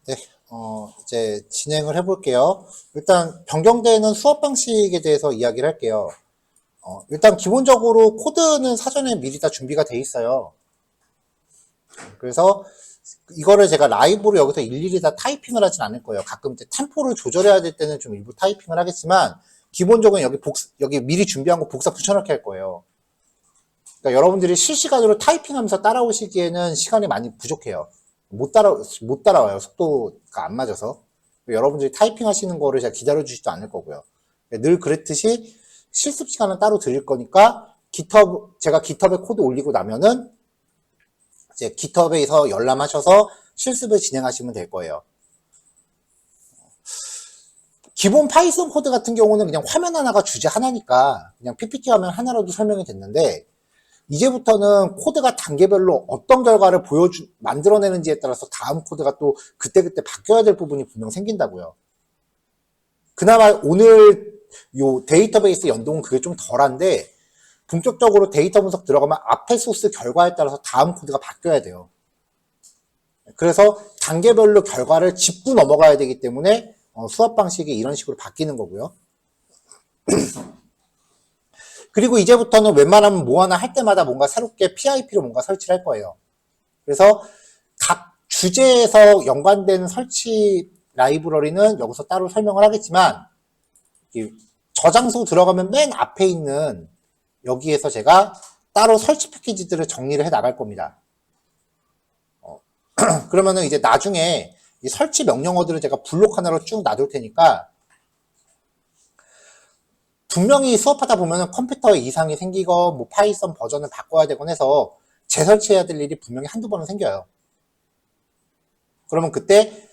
네, 이제 진행을 해볼게요. 일단 변경되는 수업 방식에 대해서 이야기를 할게요. 일단 기본적으로 코드는 사전에 미리 다 준비가 돼 있어요. 그래서 이거를 제가 라이브로 여기서 일일이 다 타이핑을 하진 않을 거예요. 가끔 이제 템포를 조절해야 될 때는 좀 일부 타이핑을 하겠지만, 기본적으로 여기 미리 준비한 거 복사 붙여넣기 할 거예요. 그러니까 여러분들이 실시간으로 타이핑하면서 따라오시기에는 시간이 많이 부족해요. 못 따라와요. 속도가 안 맞아서. 여러분들이 타이핑 하시는 거를 제가 기다려주지도 않을 거고요. 늘 그랬듯이 실습 시간은 따로 드릴 거니까, 제가 깃허브에 코드 올리고 나면은, 이제 깃허브에서 열람하셔서 실습을 진행하시면 될 거예요. 기본 파이썬 코드 같은 경우는 그냥 화면 하나가 주제 하나니까, 그냥 PPT 화면 하나로도 설명이 됐는데, 이제부터는 코드가 단계별로 어떤 결과를 만들어내는지에 따라서 다음 코드가 또 그때그때 바뀌어야 될 부분이 분명 생긴다고요. 그나마 오늘 요 데이터베이스 연동은 그게 좀 덜한데, 본격적으로 데이터 분석 들어가면 앞에 소스 결과에 따라서 다음 코드가 바뀌어야 돼요. 그래서 단계별로 결과를 짚고 넘어가야 되기 때문에 수업 방식이 이런 식으로 바뀌는 거고요. 그리고 이제부터는 웬만하면 뭐 하나 할 때마다 뭔가 새롭게 PIP로 뭔가 설치를 할 거예요. 그래서 각 주제에서 연관된 설치 라이브러리는 여기서 따로 설명을 하겠지만, 저장소 들어가면 맨 앞에 있는 여기에서 제가 따로 설치 패키지들을 정리를 해 나갈 겁니다. 그러면은 이제 나중에 이 설치 명령어들을 제가 블록 하나로 쭉 놔둘 테니까, 분명히 수업하다 보면은 컴퓨터에 이상이 생기고 뭐 파이썬 버전을 바꿔야 되곤 해서 재설치해야 될 일이 분명히 한두 번은 생겨요. 그러면 그때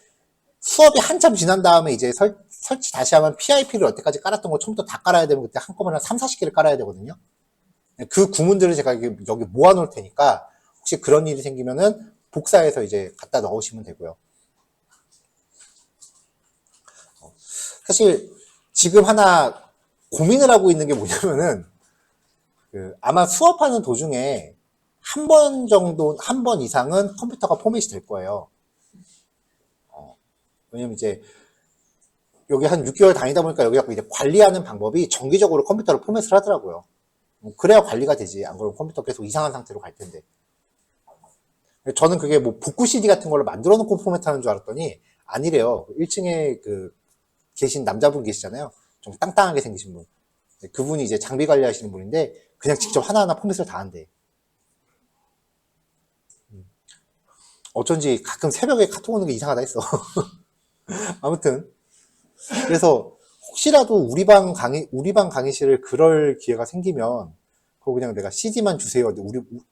수업이 한참 지난 다음에 이제 설치 다시 하면 PIP를 여태까지 깔았던 거 처음부터 다 깔아야 되면 그때 한꺼번에 3, 40개를 깔아야 되거든요. 그 구문들을 제가 여기 모아놓을 테니까 혹시 그런 일이 생기면은 복사해서 이제 갖다 넣으시면 되고요. 사실 지금 하나 고민을 하고 있는 게 뭐냐면은, 아마 수업하는 도중에 한 번 이상은 컴퓨터가 포맷이 될 거예요. 왜냐면 이제 여기 한 6개월 다니다 보니까 여기 이제 관리하는 방법이 정기적으로 컴퓨터를 포맷을 하더라고요. 그래야 관리가 되지. 안 그러면 컴퓨터 계속 이상한 상태로 갈 텐데. 저는 그게 뭐 복구 CD 같은 걸로 만들어 놓고 포맷하는 줄 알았더니 아니래요. 1층에 계신 남자분 계시잖아요. 좀 땅땅하게 생기신 분. 그분이 이제 장비 관리하시는 분인데 그냥 직접 하나하나 포맷을 다 한대. 어쩐지 가끔 새벽에 카톡 오는 게 이상하다 했어. 아무튼 그래서 혹시라도 우리 방 강의실을 그럴 기회가 생기면 그거 그냥 내가 CD만 주세요.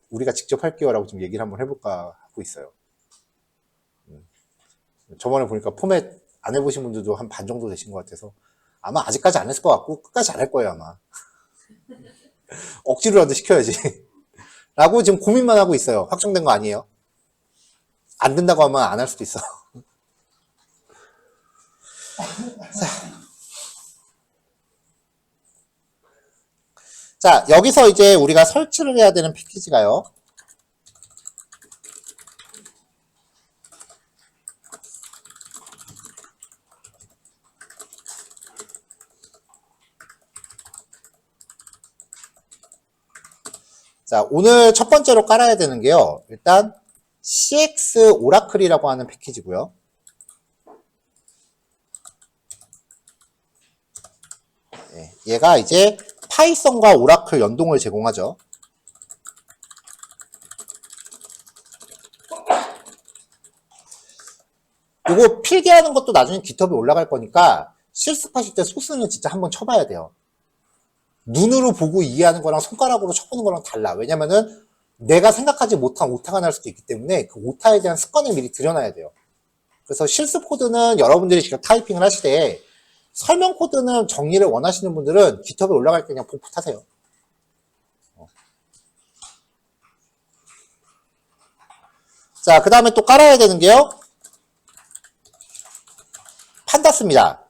우리가 직접 할게요라고 좀 얘기를 한번 해볼까 하고 있어요. 저번에 보니까 포맷 안 해보신 분들도 한 반 정도 되신 것 같아서 아마 아직까지 안 했을 것 같고 끝까지 안 할 거예요 아마. 억지로라도 시켜야지. 라고 지금 고민만 하고 있어요. 확정된 거 아니에요. 안 된다고 하면 안 할 수도 있어. 자, 여기서 이제 우리가 설치를 해야 되는 패키지가요. 자, 오늘 첫 번째로 깔아야 되는 게요. 일단 CX 오라클이라고 하는 패키지고요. 얘가 이제 파이썬과 오라클 연동을 제공하죠. 이거 필기하는 것도 나중에 깃허브에 올라갈 거니까 실습하실 때 소스는 진짜 한번 쳐봐야 돼요. 눈으로 보고 이해하는 거랑 손가락으로 쳐보는 거랑 달라. 왜냐면은 내가 생각하지 못한 오타가 날 수도 있기 때문에 그 오타에 대한 습관을 미리 들여놔야 돼요. 그래서 실습 코드는 여러분들이 직접 타이핑을 하실 때, 설명 코드는 정리를 원하시는 분들은 깃허브에 올라갈 때 그냥 복붙하세요. 자, 그 다음에 또 깔아야 되는 게요. 판다스입니다.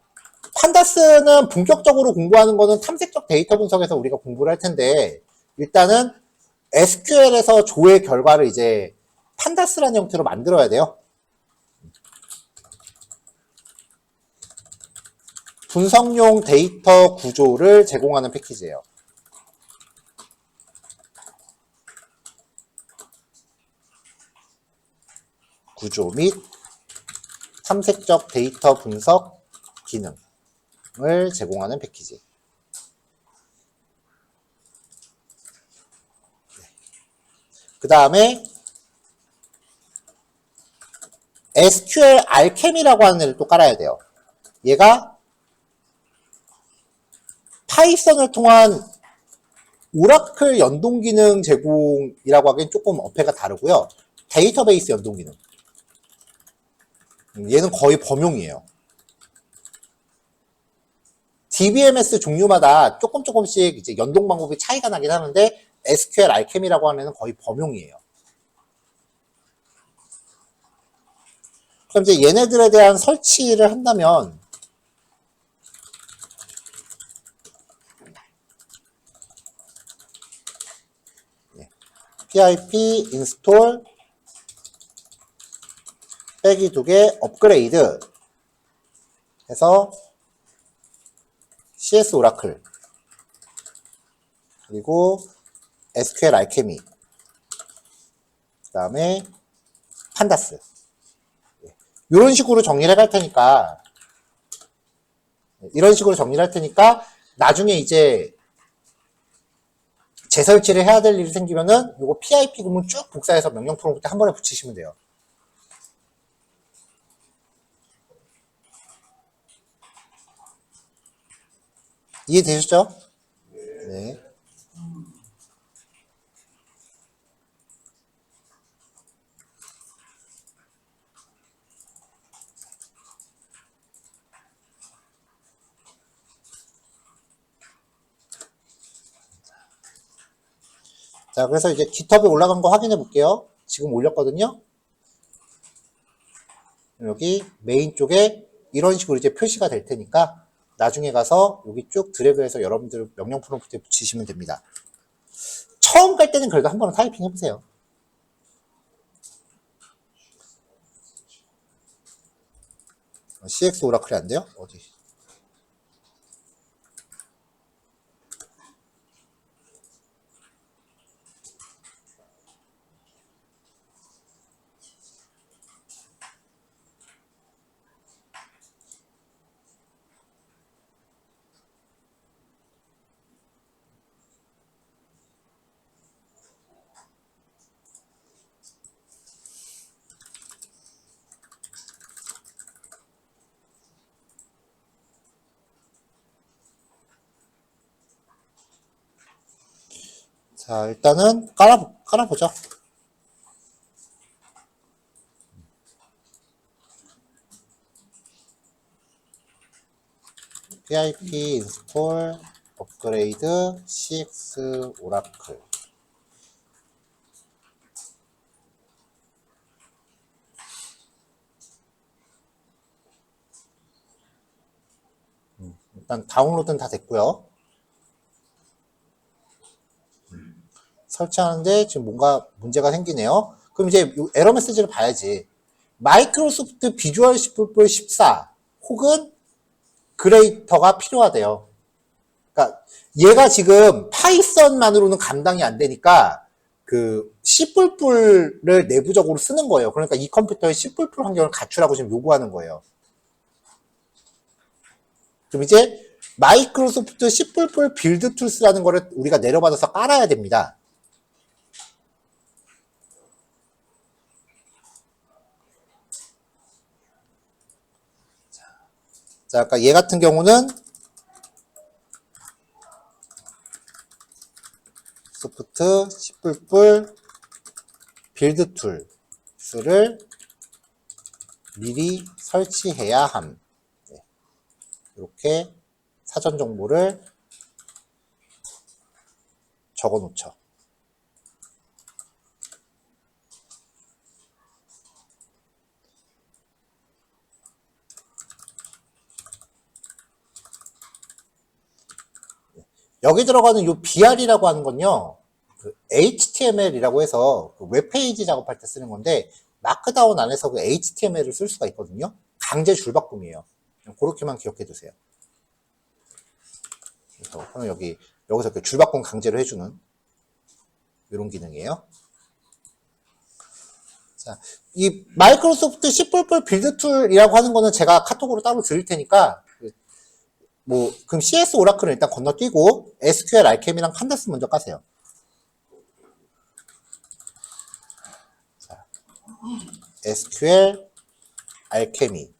판다스는 본격적으로 공부하는 거는 탐색적 데이터 분석에서 우리가 공부를 할 텐데, 일단은 SQL에서 조회 결과를 이제 판다스라는 형태로 만들어야 돼요. 분석용 데이터 구조를 제공하는 패키지예요. 구조 및 탐색적 데이터 분석 기능을 제공하는 패키지. 그 다음에 SQL 알케미라고 하는 애를 또 깔아야 돼요. 얘가 파이썬을 통한 오라클 연동 기능 제공이라고 하기엔 조금 어폐가 다르고요. 데이터베이스 연동 기능. 얘는 거의 범용이에요. DBMS 종류마다 조금씩 이제 연동 방법이 차이가 나긴 하는데 SQL 알케미라고 하는 애는 거의 범용이에요. 그럼 이제 얘네들에 대한 설치를 한다면 pip install 빼기 2개 업그레이드 해서 CS 오라클 그리고 SQL 알케미 그 다음에 판다스 이런 식으로 정리를 해갈 테니까 이런 식으로 정리를 할 테니까 나중에 이제 재설치를 해야 될 일이 생기면은 요거 PIP 구문 쭉 복사해서 명령 프롬프트 한 번에 붙이시면 돼요. 이해되셨죠? 네. 자, 그래서 이제 GitHub에 올라간 거 확인해 볼게요. 지금 올렸거든요. 여기 메인 쪽에 이런 식으로 이제 표시가 될 테니까 나중에 가서 여기 쭉 드래그해서 여러분들 명령 프롬프트에 붙이시면 됩니다. 처음 깔 때는 그래도 한 번은 타이핑 해보세요. CX 오라클이 안 돼요? 어디? 자, 일단은 깔아보죠. pip install 업그레이드 CX 오라클 일단 다운로드는 다 됐고요. 설치하는데 지금 뭔가 문제가 생기네요. 그럼 이제 에러 메시지를 봐야지. 마이크로소프트 비주얼 C++ 14 혹은 그레이터가 필요하대요. 그러니까 얘가 지금 파이썬만으로는 감당이 안 되니까 그 C++를 내부적으로 쓰는 거예요. 그러니까 이 컴퓨터에 C++ 환경을 갖추라고 지금 요구하는 거예요. 그럼 이제 마이크로소프트 C++ 빌드 툴스라는 거를 우리가 내려받아서 깔아야 됩니다. 자, 아까 얘 같은 경우는 소프트 C++ 빌드 툴스를 미리 설치해야 함. 네. 이렇게 사전 정보를 적어 놓죠. 여기 들어가는 이 BR이라고 하는 건요, 그 HTML이라고 해서 그 웹페이지 작업할 때 쓰는 건데, 마크다운 안에서 그 HTML을 쓸 수가 있거든요. 강제 줄바꿈이에요. 그렇게만 기억해 두세요. 그래서 여기서 이렇게 줄바꿈 강제로 해주는 이런 기능이에요. 자, 이 마이크로소프트 C++ 빌드 툴이라고 하는 거는 제가 카톡으로 따로 드릴 테니까, 그럼 CS 오라클은 일단 건너뛰고 SQL 알케미랑 판다스 먼저 까세요. 자, SQL 알케미.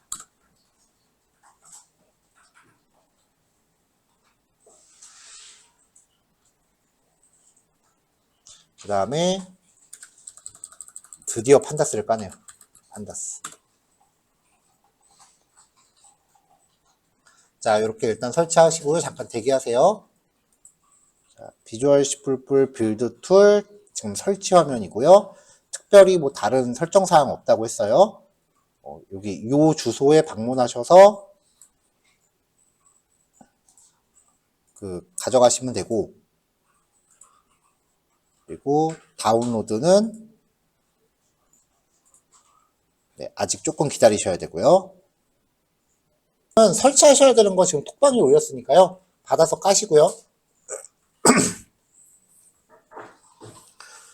그 다음에 드디어 판다스를 까네요. 판다스. 자, 이렇게 일단 설치하시고 잠깐 대기하세요. 자, 비주얼 C++ 빌드 툴 지금 설치 화면이고요. 특별히 뭐 다른 설정 사항 없다고 했어요. 여기 이 주소에 방문하셔서 가져가시면 되고, 그리고 다운로드는 아직 조금 기다리셔야 되고요. 설치하셔야 되는 거 지금 톡방에 올렸으니까요. 받아서 까시고요.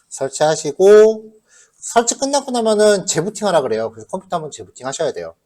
설치하시고, 설치 끝나고 나면은 재부팅 하라 그래요. 그래서 컴퓨터 한번 재부팅 하셔야 돼요.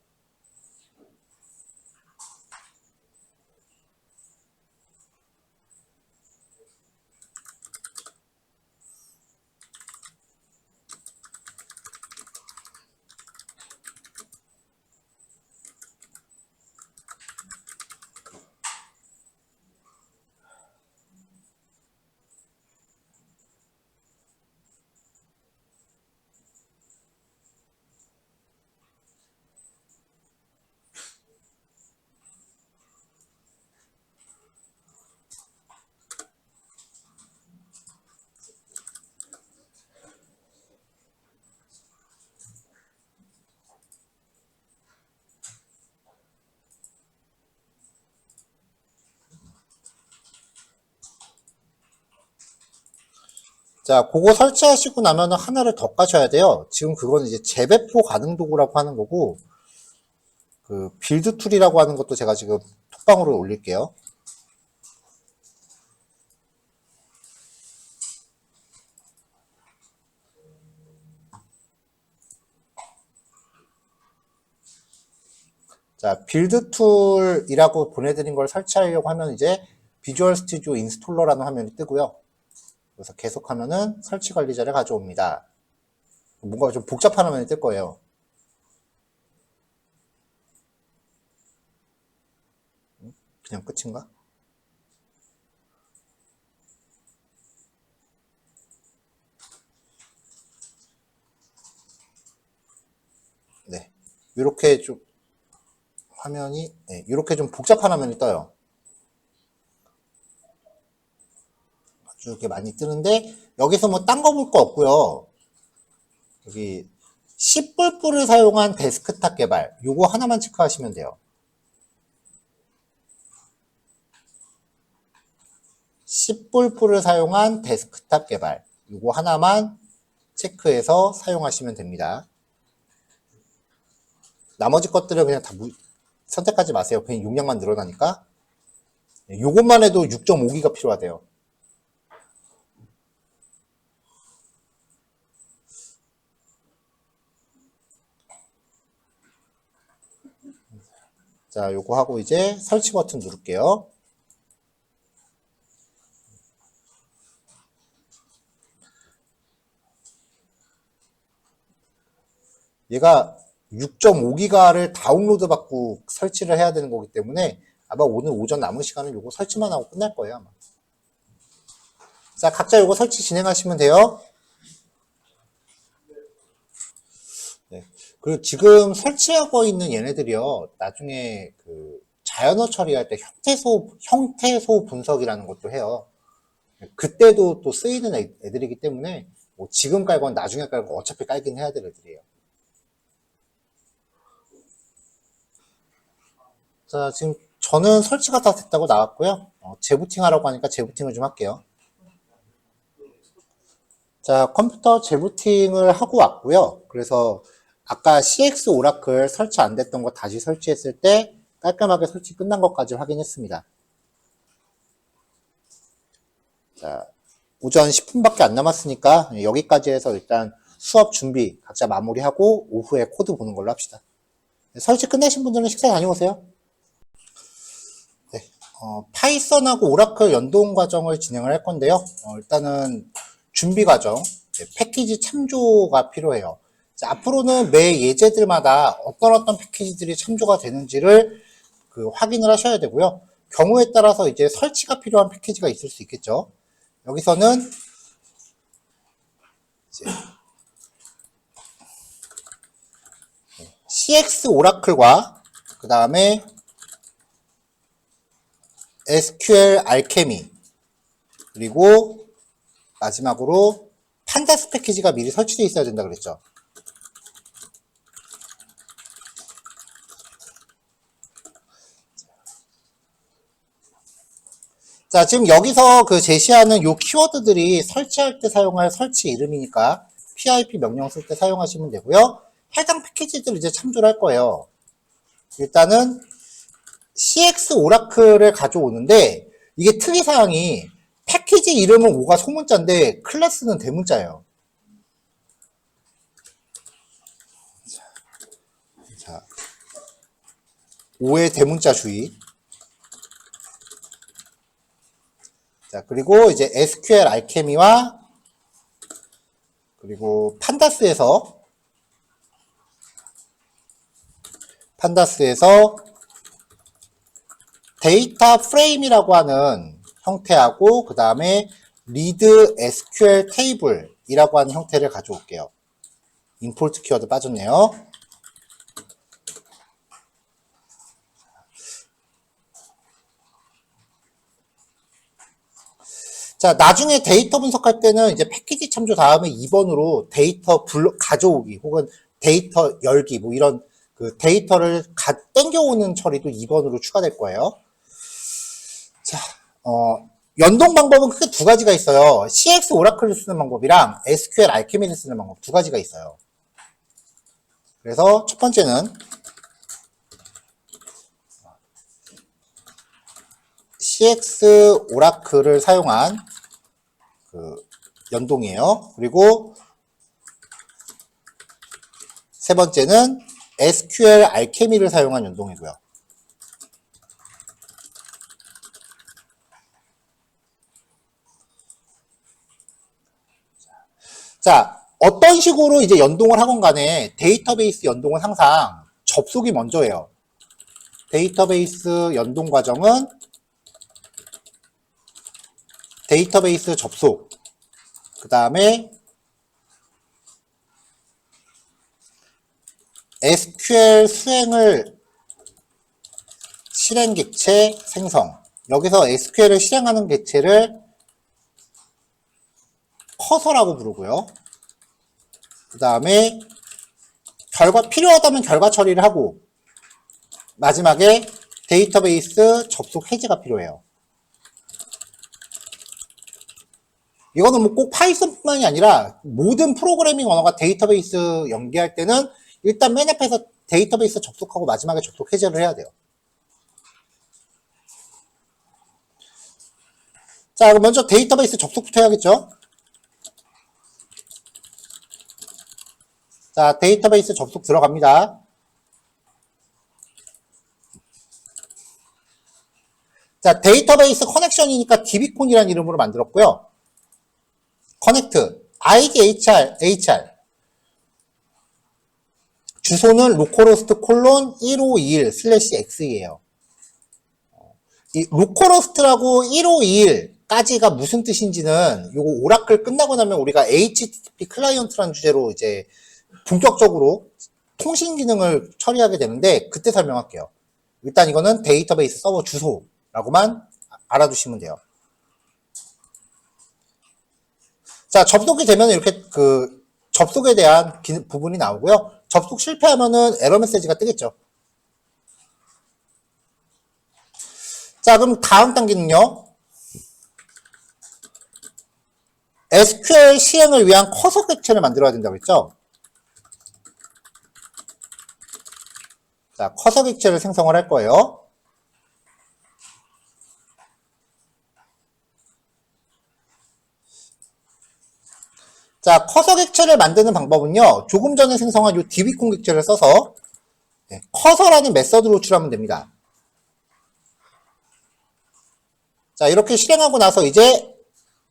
자, 그거 설치하시고 나면은 하나를 더 까셔야 돼요. 지금 그거는 이제 재배포 가능 도구라고 하는 거고, 빌드 툴이라고 하는 것도 제가 지금 톡방으로 올릴게요. 자, 빌드 툴이라고 보내드린 걸 설치하려고 하면 이제 비주얼 스튜디오 인스톨러라는 화면이 뜨고요. 그래서 계속하면은 설치 관리자를 가져옵니다. 뭔가 좀 복잡한 화면이 뜰 거예요. 그냥 끝인가? 네. 이렇게 좀 화면이, 이렇게 좀 복잡한 화면이 떠요. 아주 이렇게 많이 뜨는데, 여기서 뭐 딴 거 볼 거 없고요. 여기 C++을 사용한 데스크탑 개발, 요거 하나만 체크하시면 돼요. C++를 사용한 데스크탑 개발, 요거 하나만 체크해서 사용하시면 됩니다. 나머지 것들은 그냥 다 선택하지 마세요. 그냥 용량만 늘어나니까. 요것만 해도 6.5기가 필요하대요. 자, 요거 하고 이제 설치 버튼 누를게요. 얘가 6.5기가를 다운로드 받고 설치를 해야 되는 거기 때문에 아마 오늘 오전 남은 시간은 요거 설치만 하고 끝날 거예요, 아마. 자, 각자 요거 설치 진행하시면 돼요. 네. 그리고 지금 설치하고 있는 얘네들이요, 나중에 자연어 처리할 때 형태소 분석이라는 것도 해요. 그때도 또 쓰이는 애들이기 때문에 뭐 지금 깔건 나중에 깔건 어차피 깔긴 해야 될 애들이에요. 자, 지금 저는 설치가 다 됐다고 나왔고요. 재부팅 하라고 하니까 재부팅을 좀 할게요. 자, 컴퓨터 재부팅을 하고 왔고요. 그래서 아까 CX 오라클 설치 안 됐던 거 다시 설치했을 때 깔끔하게 설치 끝난 것까지 확인했습니다. 자, 오전 10분밖에 안 남았으니까 여기까지 해서 일단 수업 준비 각자 마무리하고 오후에 코드 보는 걸로 합시다. 설치 끝내신 분들은 식사 다녀오세요. 네, 파이썬하고 오라클 연동 과정을 진행을 할 건데요. 일단은 준비 과정, 패키지 참조가 필요해요. 자, 앞으로는 매 예제들마다 어떤 패키지들이 참조가 되는지를 확인을 하셔야 되고요. 경우에 따라서 이제 설치가 필요한 패키지가 있을 수 있겠죠. 여기서는 이제 CX 오라클과 그 다음에 SQL 알케미 그리고 마지막으로 판다스 패키지가 미리 설치되어 있어야 된다 그랬죠. 자, 지금 여기서 제시하는 요 키워드들이 설치할 때 사용할 설치 이름이니까 pip 명령 쓸 때 사용하시면 되고요. 해당 패키지들 이제 참조를 할 거예요. 일단은 CX 오라클을 가져오는데 이게 특이사항이 패키지 이름은 O가 소문자인데 클래스는 대문자예요. 자, O의 대문자 주의. 자, 그리고 이제 SQL 알케미와 그리고 판다스에서 데이터 프레임이라고 하는 형태하고 그 다음에 리드 SQL 테이블이라고 하는 형태를 가져올게요. 임포트 키워드 빠졌네요. 자, 나중에 데이터 분석할 때는 이제 패키지 참조 다음에 2번으로 데이터 가져오기 혹은 데이터 열기 뭐 이런 데이터를 땡겨오는 처리도 2번으로 추가될 거예요. 자, 연동 방법은 크게 두 가지가 있어요. CX 오라클을 쓰는 방법이랑 SQL 알케미를 쓰는 방법 두 가지가 있어요. 그래서 첫 번째는 CX 오라클을 사용한 연동이에요. 그리고 세 번째는 SQL 알케미를 사용한 연동이고요. 자, 어떤 식으로 이제 연동을 하건 간에 데이터베이스 연동은 항상 접속이 먼저예요. 데이터베이스 연동 과정은 데이터베이스 접속, 그 다음에 SQL 수행을 실행 객체 생성. 여기서 SQL을 실행하는 객체를 커서라고 부르고요. 그 다음에 필요하다면 결과 처리를 하고 마지막에 데이터베이스 접속 해제가 필요해요. 이거는 뭐 꼭 파이썬뿐만이 아니라 모든 프로그래밍 언어가 데이터베이스 연계할 때는 일단 맨 앞에서 데이터베이스 접속하고 마지막에 접속 해제를 해야 돼요. 자, 그럼 먼저 데이터베이스 접속부터 해야겠죠? 자, 데이터베이스 접속 들어갑니다. 자, 데이터베이스 커넥션이니까 dbcon이라는 이름으로 만들었고요. 커넥트, IDHR. 주소는 localhost 1521/x이에요. 이 localhost라고 1521까지가 무슨 뜻인지는 요거 오라클 끝나고 나면 우리가 HTTP 클라이언트라는 주제로 이제 본격적으로 통신 기능을 처리하게 되는데 그때 설명할게요. 일단 이거는 데이터베이스 서버 주소라고만 알아두시면 돼요. 자, 접속이 되면 이렇게 접속에 대한 부분이 나오고요. 접속 실패하면은 에러 메시지가 뜨겠죠. 자, 그럼 다음 단계는요. SQL 시행을 위한 커서 객체를 만들어야 된다고 했죠. 자, 커서 객체를 생성을 할 거예요. 자, 커서 객체를 만드는 방법은요, 조금 전에 생성한 요 db콘 객체를 써서 커서라는 메서드로 호출하면 됩니다. 자, 이렇게 실행하고 나서 이제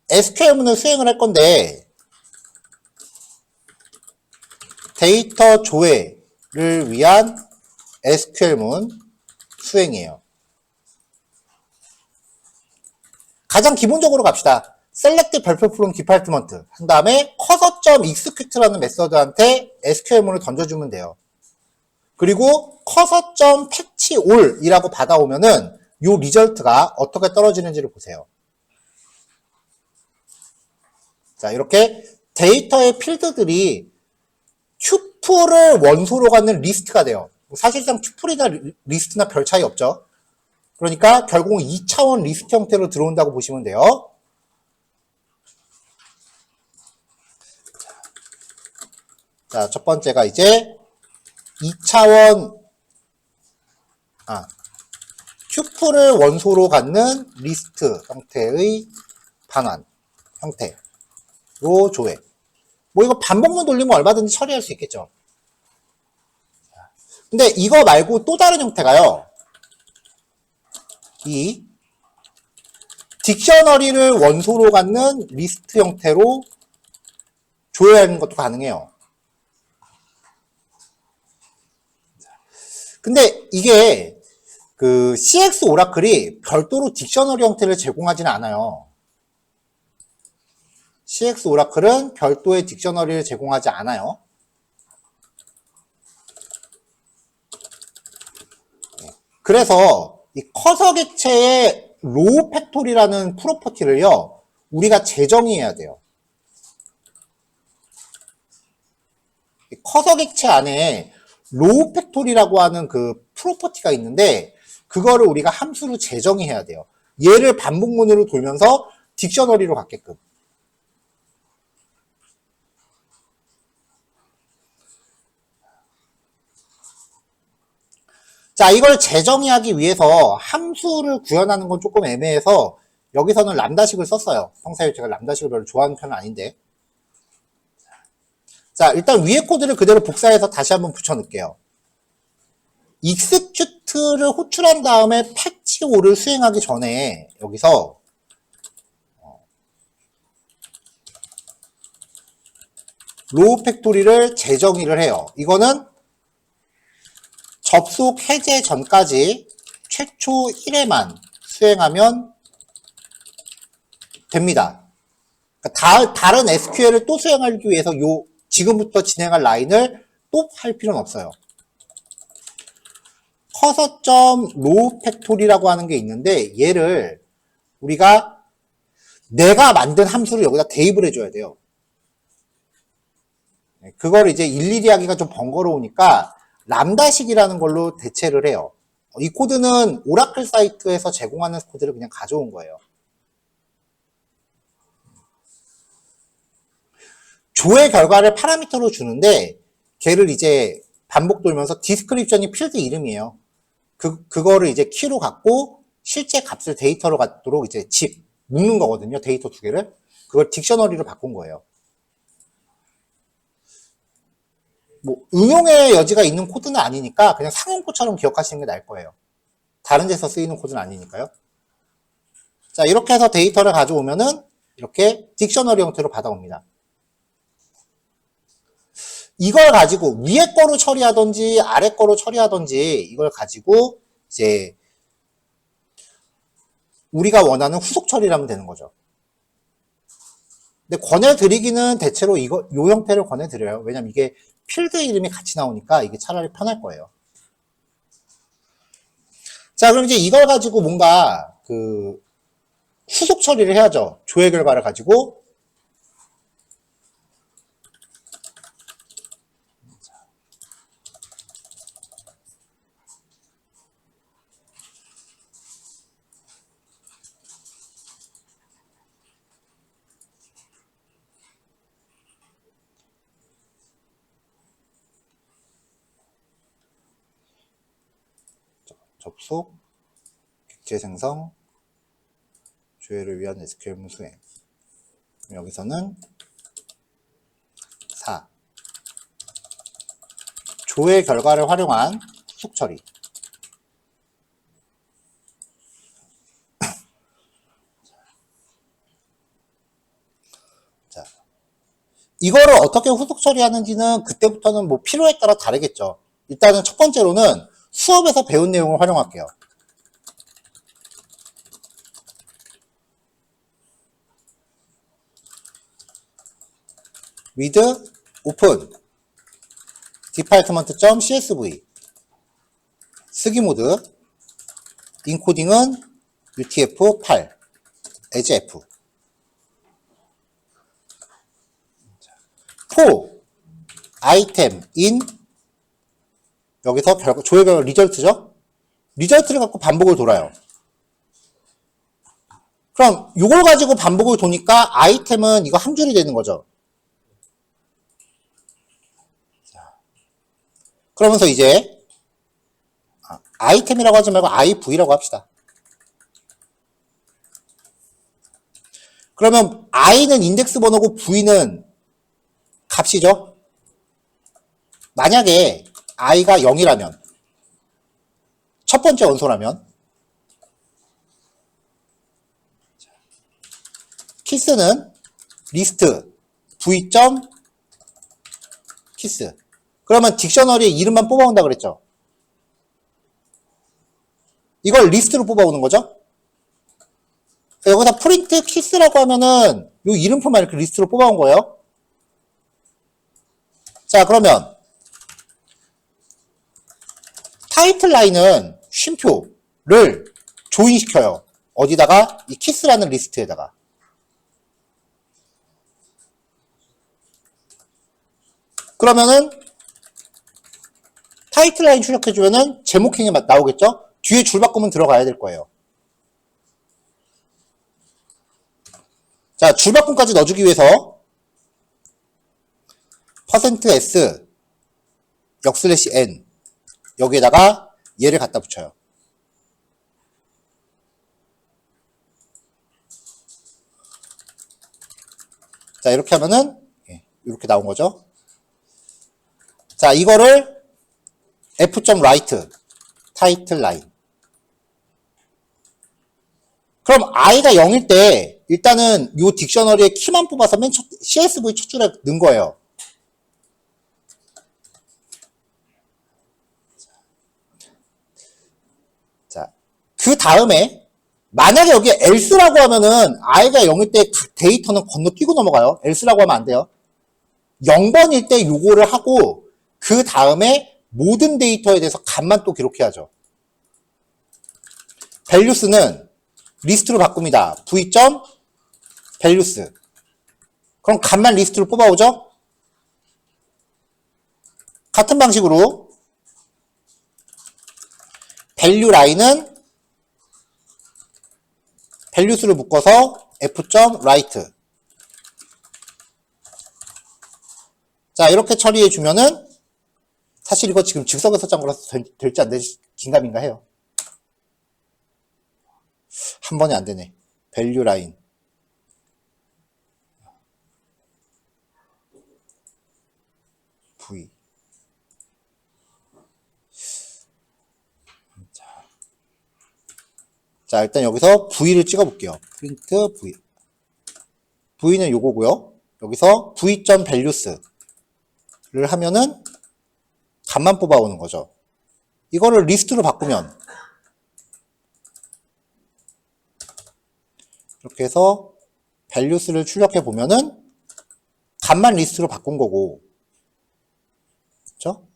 SQL문을 수행을 할 건데, 데이터 조회를 위한 SQL문 수행이에요. 가장 기본적으로 갑시다. select 별표 from department 한 다음에 cursor.execute라는 메서드한테 SQL문을 던져주면 돼요. 그리고 cursor.patch all이라고 받아오면은 요 리절트가 어떻게 떨어지는지를 보세요. 자, 이렇게 데이터의 필드들이 튜플을 원소로 갖는 리스트가 돼요. 사실상 튜플이나 리스트나 별 차이 없죠. 그러니까 결국은 2차원 리스트 형태로 들어온다고 보시면 돼요. 자, 첫 번째가 이제 2차원 튜플을 원소로 갖는 리스트 형태의 반환 형태로 조회. 뭐 이거 반복문 돌리면 얼마든지 처리할 수 있겠죠. 근데 이거 말고 또 다른 형태가요. 이 딕셔너리를 원소로 갖는 리스트 형태로 조회하는 것도 가능해요. 근데 이게 그 CX 오라클이 별도로 딕셔너리 형태를 제공하지는 않아요. CX 오라클은 별도의 딕셔너리를 제공하지 않아요. 그래서 이 커서 객체의 로우 팩토리라는 프로퍼티를요, 우리가 재정의해야 돼요. 커서 객체 안에 로우 팩토리라고 하는 그 프로퍼티가 있는데, 그거를 우리가 함수로 재정의해야 돼요. 얘를 반복문으로 돌면서 딕셔너리로 갖게끔. 자, 이걸 재정의하기 위해서 함수를 구현하는 건 조금 애매해서 여기서는 람다식을 썼어요. 평소에 제가 람다식을 별로 좋아하는 편은 아닌데. 자, 일단 위에 코드를 그대로 복사해서 다시 한번 붙여넣을게요. execute를 호출한 다음에 patch all을 수행하기 전에 여기서 로우 팩토리를 재정의를 해요. 이거는 접속 해제 전까지 최초 1회만 수행하면 됩니다. 그러니까 다른 SQL을 또 수행하기 위해서 지금부터 진행할 라인을 또 할 필요는 없어요. cursor.lowFactory라고 하는 게 있는데 얘를 우리가 내가 만든 함수를 여기다 대입을 해줘야 돼요. 그걸 이제 일일이 하기가 좀 번거로우니까 람다식이라는 걸로 대체를 해요. 이 코드는 오라클 사이트에서 제공하는 코드를 그냥 가져온 거예요. 조회 결과를 파라미터로 주는데 걔를 이제 반복 돌면서 디스크립션이 필드 이름이에요. 그거를 이제 키로 갖고 실제 값을 데이터로 갖도록 이제 묶는 거거든요. 데이터 두 개를. 그걸 딕셔너리로 바꾼 거예요. 뭐 응용의 여지가 있는 코드는 아니니까 그냥 상용코처럼 기억하시는 게 나을 거예요. 다른 데서 쓰이는 코드는 아니니까요. 자, 이렇게 해서 데이터를 가져오면은 이렇게 딕셔너리 형태로 받아옵니다. 이걸 가지고 위에 거로 처리하든지 아래 거로 처리하든지 이걸 가지고 이제 우리가 원하는 후속 처리를 하면 되는 거죠. 근데 권해드리기는 대체로 요 형태를 권해드려요. 왜냐면 이게 필드 이름이 같이 나오니까 이게 차라리 편할 거예요. 자, 그럼 이제 이걸 가지고 뭔가 그 후속 처리를 해야죠. 조회 결과를 가지고. 접속, 객체 생성, 조회를 위한 SQL문 수행. 여기서는 조회 결과를 활용한 후속 처리. 자, 이거를 어떻게 후속 처리하는지는 그때부터는 뭐 필요에 따라 다르겠죠. 일단은 첫 번째로는 수업에서 배운 내용을 활용할게요. with open department.csv 쓰기 모드 인코딩은 UTF-8 as F for item in 여기서 조회 결과 리절트죠? 리절트를 갖고 반복을 돌아요. 그럼 이걸 가지고 반복을 도니까 아이템은 이거 한 줄이 되는 거죠. 그러면서 이제 아이템이라고 하지 말고 IV라고 합시다. 그러면 I는 인덱스 번호고 V는 값이죠. 만약에 I가 0이라면 첫 번째 원소라면 키스는 리스트 v.kiss 그러면 딕셔너리의 이름만 뽑아온다 그랬죠. 이걸 리스트로 뽑아오는 거죠. 여기다 프린트 키스라고 하면은 요 이름표만 이렇게 리스트로 뽑아온 거예요. 자, 그러면 타이틀 라인은 쉼표를 조인시켜요. 어디다가? 이 키스라는 리스트에다가. 그러면은 타이틀 라인 출력해주면은 제목행이 나오겠죠? 뒤에 줄 바꾸면 들어가야 될 거예요. 자, 줄 바꿈까지 넣어주기 위해서 %s 역/n 여기에다가 얘를 갖다 붙여요. 자, 이렇게 하면은 이렇게 나온 거죠. 자, 이거를 f.write 타이틀 라인. 그럼 i가 0일 때 일단은 이 딕셔너리의 키만 뽑아서 맨 첫 CSV 첫 줄에 넣은 거예요. 자, 그 다음에 만약에 여기 else라고 하면은 i가 0일 때 그 데이터는 건너뛰고 넘어가요. else라고 하면 안 돼요. 0번일 때 요거를 하고 그 다음에 모든 데이터에 대해서 값만 또 기록해야죠. values는 리스트로 바꿉니다. v.values 그럼 값만 리스트로 뽑아오죠. 같은 방식으로 value 라인은 values를 묶어서 f.write 자, 이렇게 처리해 주면은 사실 이거 지금 즉석에서 짠 거라서 될지 안 될지 긴가민가 해요. 한 번에 안 되네. value 라인 v 자, 일단 여기서 v를 찍어 볼게요. print v v는 요거고요. 여기서 v.values 를 하면은 값만 뽑아오는 거죠. 이거를 리스트로 바꾸면 이렇게 해서 values를 출력해 보면은 값만 리스트로 바꾼 거고, 그렇죠?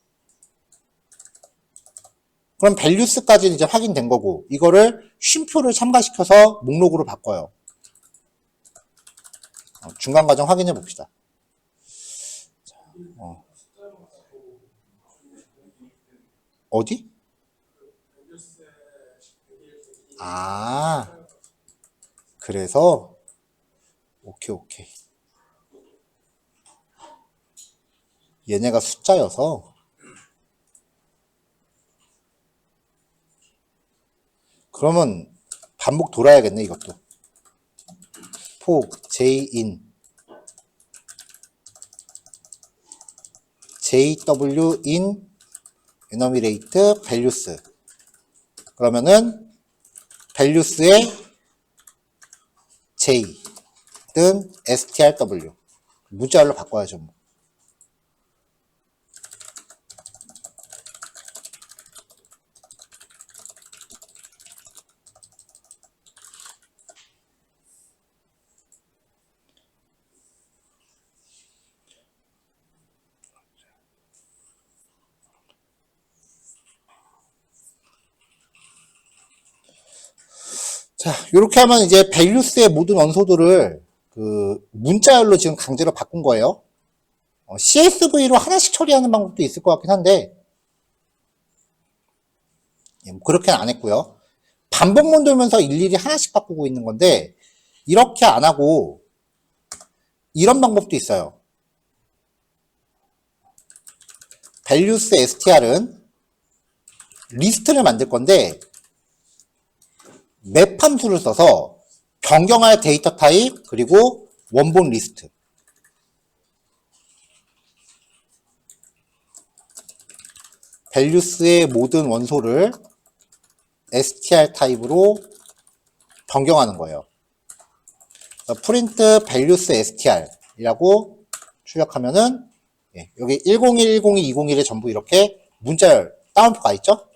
그럼 values까지는 이제 확인된 거고, 이거를 쉼표를 첨가시켜서 목록으로 바꿔요. 중간 과정 확인해 봅시다. 어디? 아, 그래서 오케이. 얘네가 숫자여서 그러면 반복 돌아야겠네. 이것도 for j-in jw in enumerate values. 그러면은 values의 j 등 strw 문자열로 바꿔야죠. 뭐. 자, 이렇게 하면 이제 values의 모든 원소들을 그 문자열로 지금 강제로 바꾼 거예요. CSV로 하나씩 처리하는 방법도 있을 것 같긴 한데 뭐 그렇게는 안 했고요. 반복문 돌면서 일일이 하나씩 바꾸고 있는 건데 이렇게 안 하고 이런 방법도 있어요. values str은 리스트를 만들 건데 맵 함수를 써서 변경할 데이터 타입 그리고 원본 리스트 values의 모든 원소를 str 타입으로 변경하는 거예요. print values str 이라고 출력하면은 여기 101, 102, 201에 전부 이렇게 문자열 따옴표 가 있죠?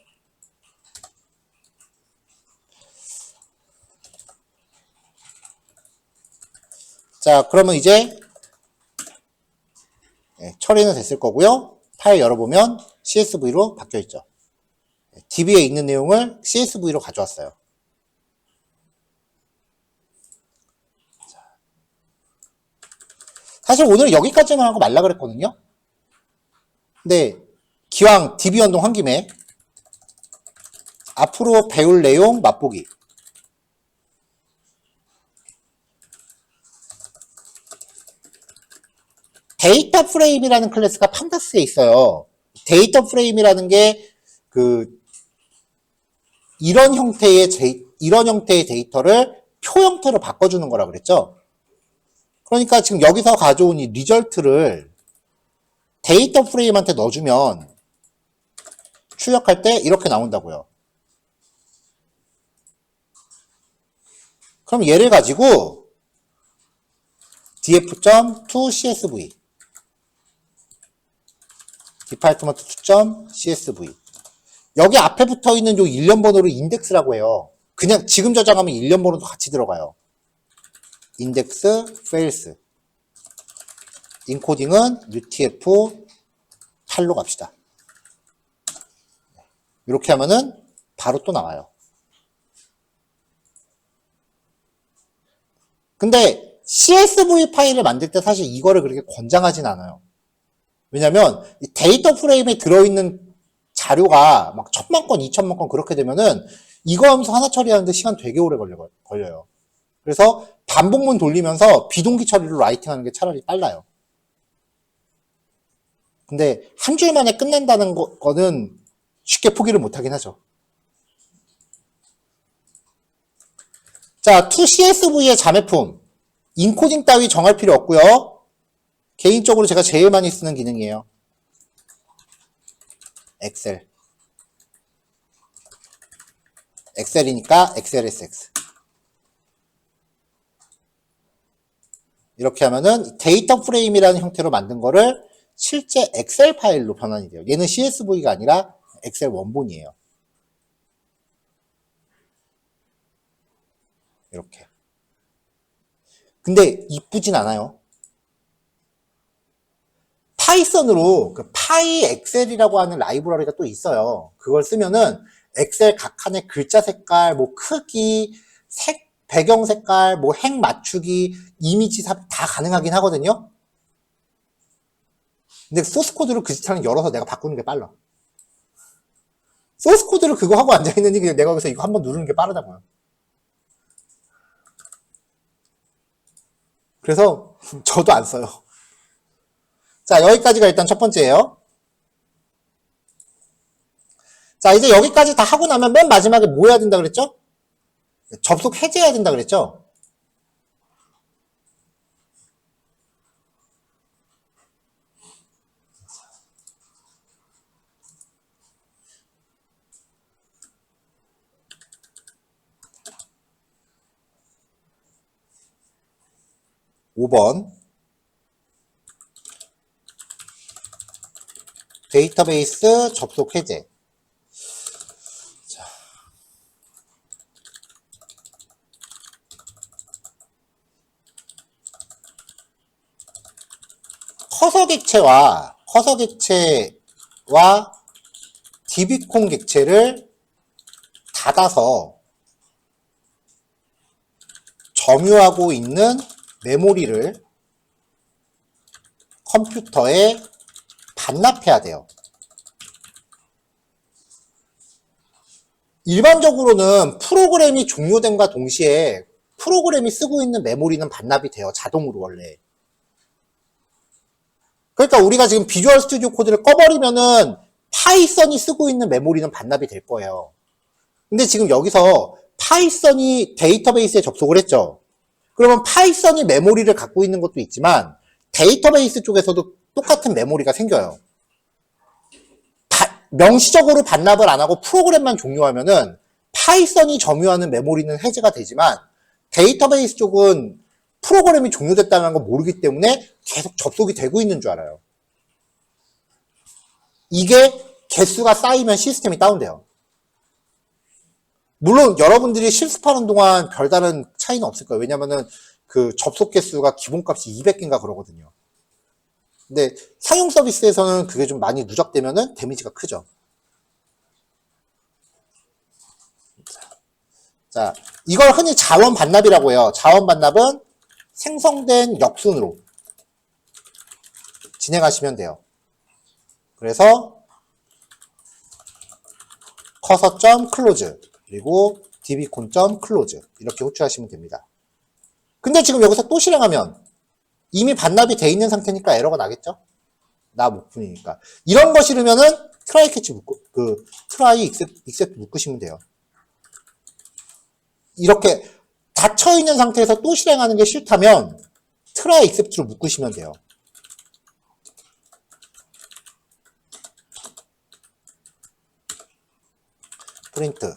자, 그러면 이제 처리는 됐을 거고요. 파일 열어보면 CSV로 바뀌어 있죠. DB에 있는 내용을 CSV로 가져왔어요. 사실 오늘 여기까지만 하고 말라 그랬거든요. 근데 기왕 DB 연동 한 김에 앞으로 배울 내용 맛보기. 데이터 프레임이라는 클래스가 판다스에 있어요. 데이터 프레임이라는 게 이런 형태의 데이터를 표 형태로 바꿔주는 거라 그랬죠. 그러니까 지금 여기서 가져온 이 리절트를 데이터 프레임한테 넣어주면 출력할 때 이렇게 나온다고요. 그럼 얘를 가지고 df.tocsv department2.csv 여기 앞에 붙어 있는 요 일련 번호를 인덱스라고 해요. 그냥 지금 저장하면 일련 번호도 같이 들어가요. 인덱스 fails 인코딩은 UTF-8로 갑시다. 이렇게 하면은 바로 또 나와요. 근데 CSV 파일을 만들 때 사실 이거를 그렇게 권장하진 않아요. 왜냐면 이 데이터 프레임에 들어있는 자료가 막 1000만 건, 2000만 건 그렇게 되면은 이거 하면서 하나 처리하는데 시간 되게 오래 걸려요. 그래서 반복문 돌리면서 비동기 처리로 라이팅하는 게 차라리 빨라요. 근데 한 줄 만에 끝낸다는 거는 쉽게 포기를 못하긴 하죠. 자, toCSV의 자매품 인코딩 따위 정할 필요 없고요. 개인적으로 제가 제일 많이 쓰는 기능이에요. 엑셀이니까 XLSX 이렇게 하면은 데이터 프레임이라는 형태로 만든 거를 실제 엑셀 파일로 변환이 돼요. 얘는 CSV가 아니라 엑셀 원본이에요. 이렇게. 근데 이쁘진 않아요. 파이썬으로 그 파이 엑셀이라고 하는 라이브러리가 또 있어요. 그걸 쓰면은 엑셀 각 칸의 글자 색깔, 뭐 크기, 배경 색깔, 뭐 행 맞추기, 이미지 삽입 다 가능하긴 하거든요. 근데 소스 코드를 그 지탄을 열어서 내가 바꾸는 게 빨라. 소스 코드를 그거 하고 앉아있는지 그냥 내가 여기서 이거 한번 누르는 게 빠르다고요. 그래서 저도 안 써요. 자, 여기까지가 일단 첫 번째예요. 자, 이제 여기까지 다 하고 나면 맨 마지막에 뭐 해야 된다 그랬죠? 접속 해제해야 된다 그랬죠? 5번 데이터베이스 접속 해제. 자. 커서 객체와 DB콘 객체를 닫아서 점유하고 있는 메모리를 컴퓨터에 반납해야 돼요. 일반적으로는 프로그램이 종료됨과 동시에 프로그램이 쓰고 있는 메모리는 반납이 돼요. 자동으로 원래. 그러니까 우리가 지금 비주얼 스튜디오 코드를 꺼버리면은 파이썬이 쓰고 있는 메모리는 반납이 될 거예요. 근데 지금 여기서 파이썬이 데이터베이스에 접속을 했죠. 그러면 파이썬이 메모리를 갖고 있는 것도 있지만 데이터베이스 쪽에서도 똑같은 메모리가 생겨요. 명시적으로 반납을 안 하고 프로그램만 종료하면은 파이썬이 점유하는 메모리는 해제가 되지만 데이터베이스 쪽은 프로그램이 종료됐다는 걸 모르기 때문에 계속 접속이 되고 있는 줄 알아요. 이게 개수가 쌓이면 시스템이 다운돼요. 물론 여러분들이 실습하는 동안 별다른 차이는 없을 거예요. 왜냐면은 그 접속 개수가 기본값이 200개인가 그러거든요. 근데 상용 서비스에서는 그게 좀 많이 누적되면은 데미지가 크죠. 자, 이걸 흔히 자원 반납이라고 해요. 자원 반납은 생성된 역순으로 진행하시면 돼요. 그래서 cursor.close 그리고 dbcon.close 이렇게 호출하시면 됩니다. 근데 지금 여기서 또 실행하면 이미 반납이 돼 있는 상태니까 에러가 나겠죠? 나 못 푸니까. 이런 거 싫으면은 try catch try except 묶으시면 돼요. 이렇게 닫혀 있는 상태에서 또 실행하는 게 싫다면 try except로 묶으시면 돼요. 프린트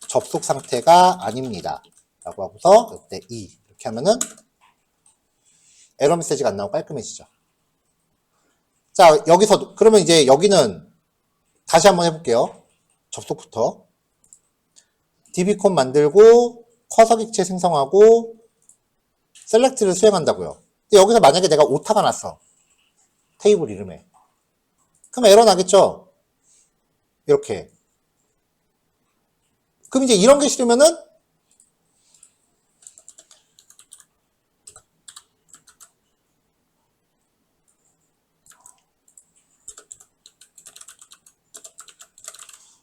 접속 상태가 아닙니다. 라고 하고서 이때 이렇게 하면은 에러 메시지가 안 나오고 깔끔해지죠. 자, 여기서 그러면 이제 여기는 다시 한번 해볼게요. 접속부터 dbcon 만들고 커서 객체 생성하고 셀렉트를 수행한다고요. 근데 여기서 만약에 내가 오타가 났어. 테이블 이름에. 그럼 에러 나겠죠? 이렇게. 그럼 이제 이런 게 싫으면은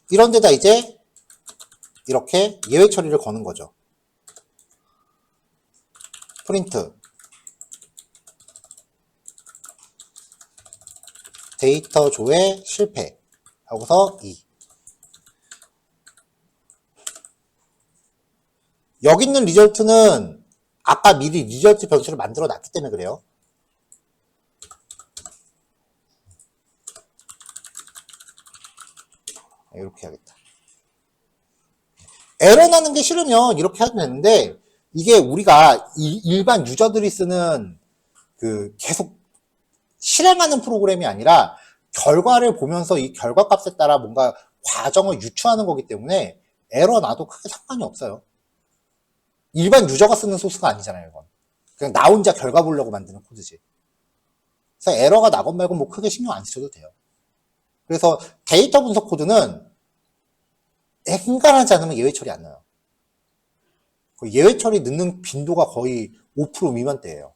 이런 데다 이제 이렇게 예외 처리를 거는 거죠. 프린트 데이터 조회 실패 하고서 2 여기 있는 리절트는 아까 미리 리절트 변수를 만들어 놨기 때문에 그래요. 이렇게 해야겠다. 에러 나는 게 싫으면 이렇게 하면 되는데 이게 우리가 일반 유저들이 쓰는 그 계속 실행하는 프로그램이 아니라 결과를 보면서 이 결과 값에 따라 뭔가 과정을 유추하는 거기 때문에 에러 나도 크게 상관이 없어요. 일반 유저가 쓰는 소스가 아니잖아요, 이건. 그냥 나 혼자 결과 보려고 만드는 코드지. 그래서 에러가 나건 말건 뭐 크게 신경 안 쓰셔도 돼요. 그래서 데이터 분석 코드는 엔간하지 않으면 예외 처리 안 나요. 예외 처리 넣는 빈도가 거의 5% 미만대예요.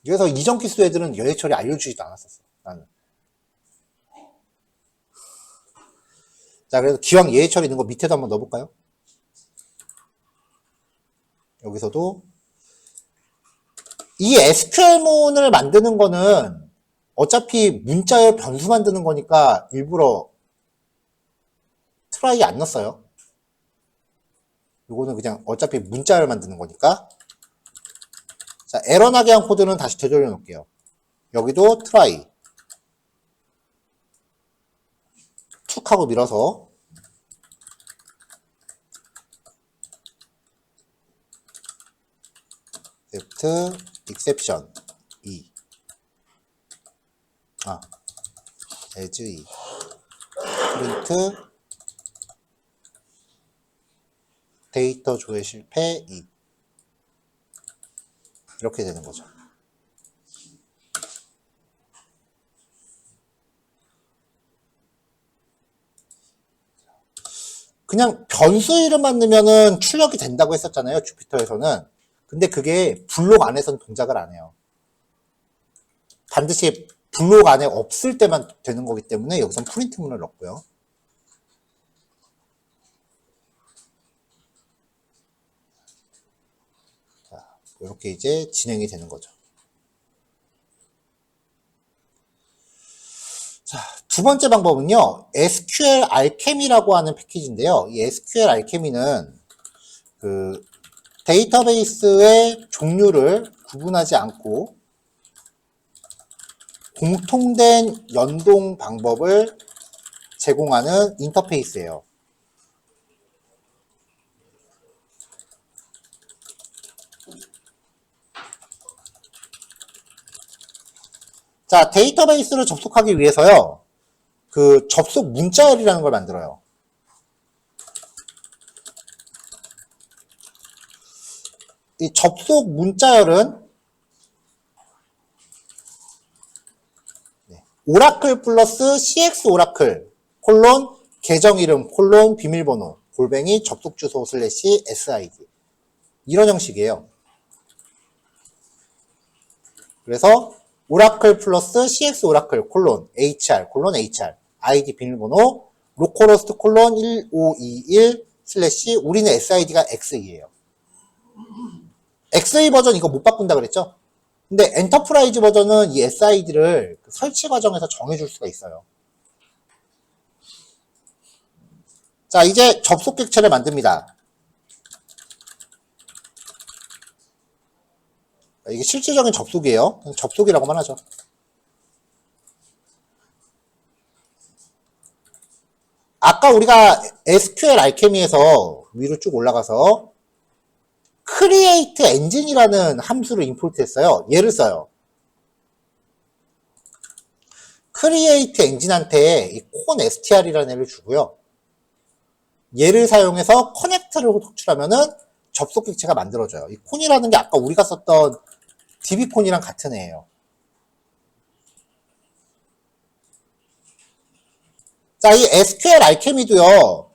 그래서 이전 기수 애들은 예외 처리 알려주지도 않았었어, 나는. 자, 그래서 기왕 예외 처리 넣은 거 밑에도 한번 넣어볼까요? 여기서도 이 SQL문을 만드는 거는 어차피 문자열 변수 만드는 거니까 일부러 트라이 안 넣었어요. 이거는 그냥 어차피 문자열 만드는 거니까. 자, 에러 나게 한 코드는 다시 되돌려 놓을게요. 여기도 트라이 툭 하고 밀어서 exception e as e 프린트 데이터 조회 실패 e 이렇게 되는 거죠. 그냥 변수 이름만 넣으면은 출력이 된다고 했었잖아요, 주피터에서는. 근데 그게 블록 안에서는 동작을 안 해요. 반드시 블록 안에 없을 때만 되는 거기 때문에 여기선 프린트문을 넣고요. 자, 이렇게 이제 진행이 되는 거죠. 자, 두 번째 방법은요, SQL 알케미라고 하는 패키지인데요. 이 SQL 알케미는 그 데이터베이스의 종류를 구분하지 않고 공통된 연동 방법을 제공하는 인터페이스예요. 자, 데이터베이스를 접속하기 위해서요, 그 접속 문자열이라는 걸 만들어요. 이 접속 문자열은 오라클 플러스 cx 오라클 콜론 계정 이름 콜론 비밀번호 골뱅이 접속 주소 슬래시 sid 이런 형식이에요. 그래서 오라클 플러스 cx 오라클 콜론 hr 콜론 hr id 비밀번호 로컬호스트 콜론 1521 슬래시 우리는 sid가 xe예요. xe 버전 이거 못 바꾼다 그랬죠? 근데 엔터프라이즈 버전은 이 SID를 설치 과정에서 정해줄 수가 있어요. 자, 이제 접속 객체를 만듭니다. 이게 실질적인 접속이에요. 접속이라고만 하죠. 아까 우리가 SQL 알케미에서 위로 쭉 올라가서 create engine이라는 함수를 임포트 했어요. 얘를 써요. create engine한테 이 constr이라는 애를 주고요. 얘를 사용해서 connect를 호출하면은 접속 객체가 만들어져요. 이 con이라는 게 아까 우리가 썼던 dbcon이랑 같은 애예요. 자, 이 SQL 알케미도요.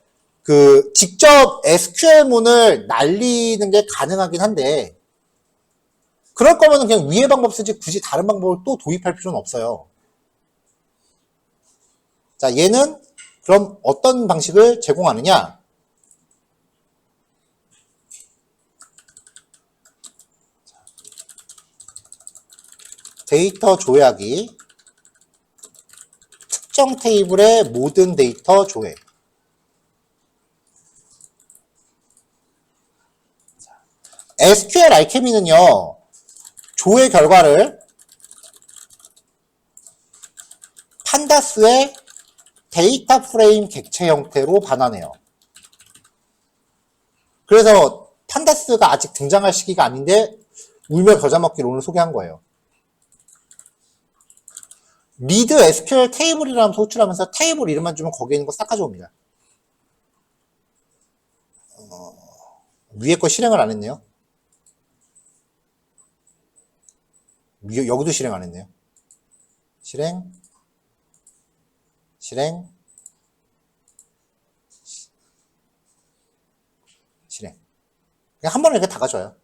그 직접 SQL문을 날리는 게 가능하긴 한데 그럴 거면 그냥 위의 방법 쓰지 굳이 다른 방법을 또 도입할 필요는 없어요. 자, 얘는 그럼 어떤 방식을 제공하느냐? 데이터 조회하기 특정 테이블의 모든 데이터 조회. SQL 알케미는요, 조회 결과를 판다스의 데이터 프레임 객체 형태로 반환해요. 그래서 판다스가 아직 등장할 시기가 아닌데 울며 겨자 먹기로 오늘 소개한 거예요. 리드 SQL 테이블이라는 호출하면서 테이블 이름만 주면 거기에 있는 거 싹 가져옵니다. 위에 거 실행을 안 했네요. 여기도 실행 안 했네요. 실행. 그냥 한 번에 이렇게 다 가져와요.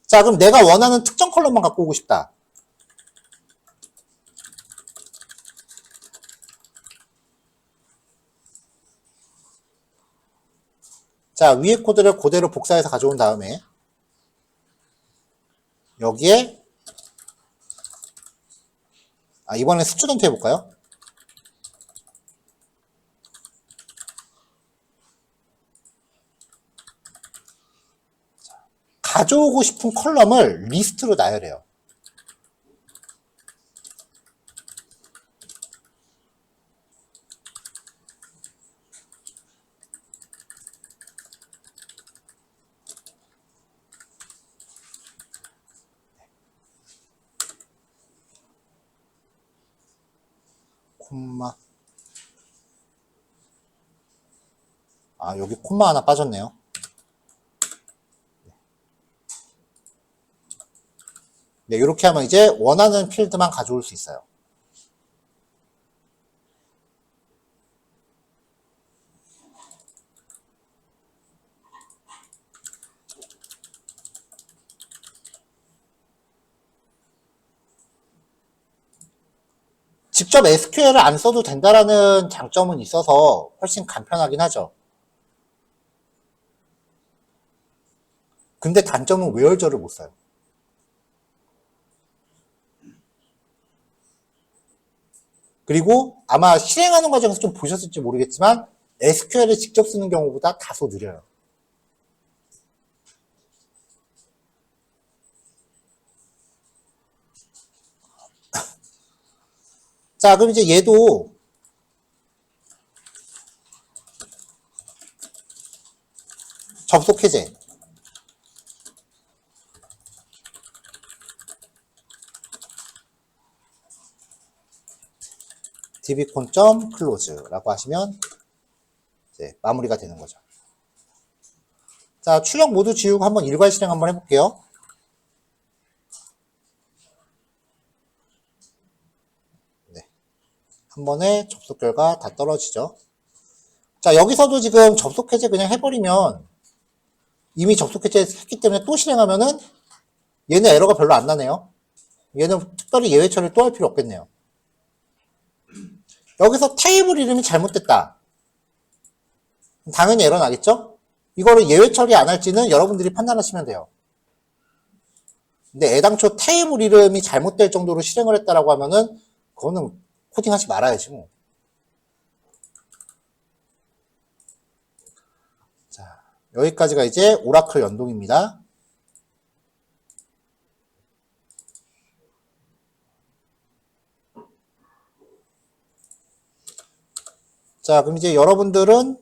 자, 그럼 내가 원하는 특정 컬럼만 갖고 오고 싶다. 자, 위에 코드를 그대로 복사해서 가져온 다음에 여기에 이번엔 스튜던트 해볼까요? 가져오고 싶은 컬럼을 리스트로 나열해요. 콤마. 아, 여기 콤마 하나 빠졌네요. 네, 이렇게 하면 이제 원하는 필드만 가져올 수 있어요. 직접 SQL을 안 써도 된다라는 장점은 있어서 훨씬 간편하긴 하죠. 근데 단점은 외월절을 못 써요. 그리고 아마 실행하는 과정에서 좀 보셨을지 모르겠지만 SQL을 직접 쓰는 경우보다 다소 느려요. 자, 그럼 이제 얘도 접속 해제. dbcon.close라고 하시면 이제 마무리가 되는 거죠. 자, 출력 모두 지우고 한번 일괄 실행 한번 해볼게요. 네. 한 번에 접속 결과 다 떨어지죠. 자, 여기서도 지금 접속 해제 그냥 해버리면 이미 접속 해제 했기 때문에 또 실행하면은 얘는 에러가 별로 안 나네요. 얘는 특별히 예외 처리를 또 할 필요 없겠네요. 여기서 테이블 이름이 잘못됐다. 당연히 에러 나겠죠? 이거를 예외 처리 안 할지는 여러분들이 판단하시면 돼요. 근데 애당초 테이블 이름이 잘못될 정도로 실행을 했다라고 하면은 그거는 코딩하지 말아야지 뭐. 자, 여기까지가 이제 오라클 연동입니다. 자, 그럼 이제 여러분들은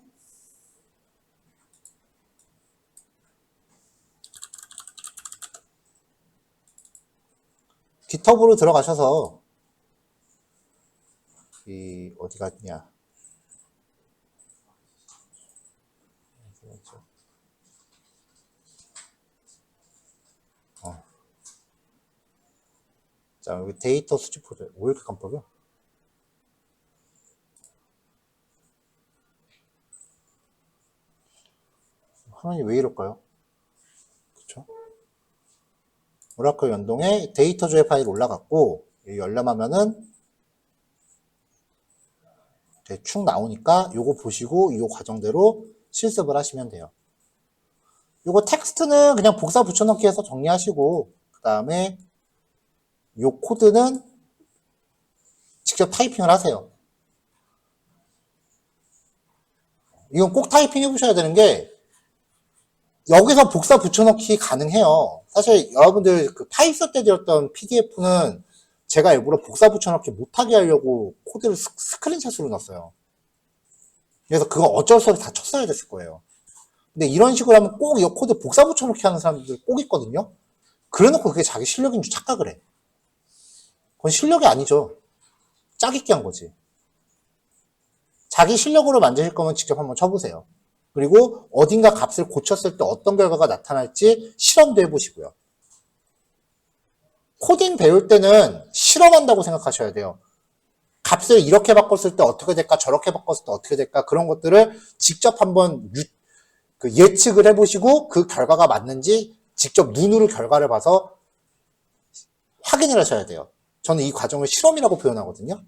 깃허브로 들어가셔서 이 어디 갔냐? 자, 여기 데이터 수집 포드. 왜 이렇게 깜빡이야? 화면이 왜 이럴까요? 그쵸? 오라클 연동에 데이터 조회 파일 올라갔고, 열람하면은 대충 나오니까 요거 보시고 이 과정대로 실습을 하시면 돼요. 요거 텍스트는 그냥 복사 붙여넣기 해서 정리하시고, 그 다음에 요 코드는 직접 타이핑을 하세요. 이건 꼭 타이핑 해보셔야 되는 게 여기서 복사 붙여넣기 가능해요. 사실 여러분들 그 파이썬 때 드렸던 PDF는 제가 일부러 복사 붙여넣기 못하게 하려고 코드를 스크린샷으로 넣었어요. 그래서 그거 어쩔 수 없이 다 쳤어야 됐을 거예요. 근데 이런 식으로 하면 꼭 이 코드 복사 붙여넣기 하는 사람들 꼭 있거든요. 그래놓고 그게 자기 실력인 줄 착각을 해. 그건 실력이 아니죠. 짜깁기 한 거지. 자기 실력으로 만드실 거면 직접 한번 쳐보세요. 그리고 어딘가 값을 고쳤을 때 어떤 결과가 나타날지 실험도 해보시고요. 코딩 배울 때는 실험한다고 생각하셔야 돼요. 값을 이렇게 바꿨을 때 어떻게 될까, 저렇게 바꿨을 때 어떻게 될까, 그런 것들을 직접 한번 예측을 해보시고 그 결과가 맞는지 직접 눈으로 결과를 봐서 확인을 하셔야 돼요. 저는 이 과정을 실험이라고 표현하거든요.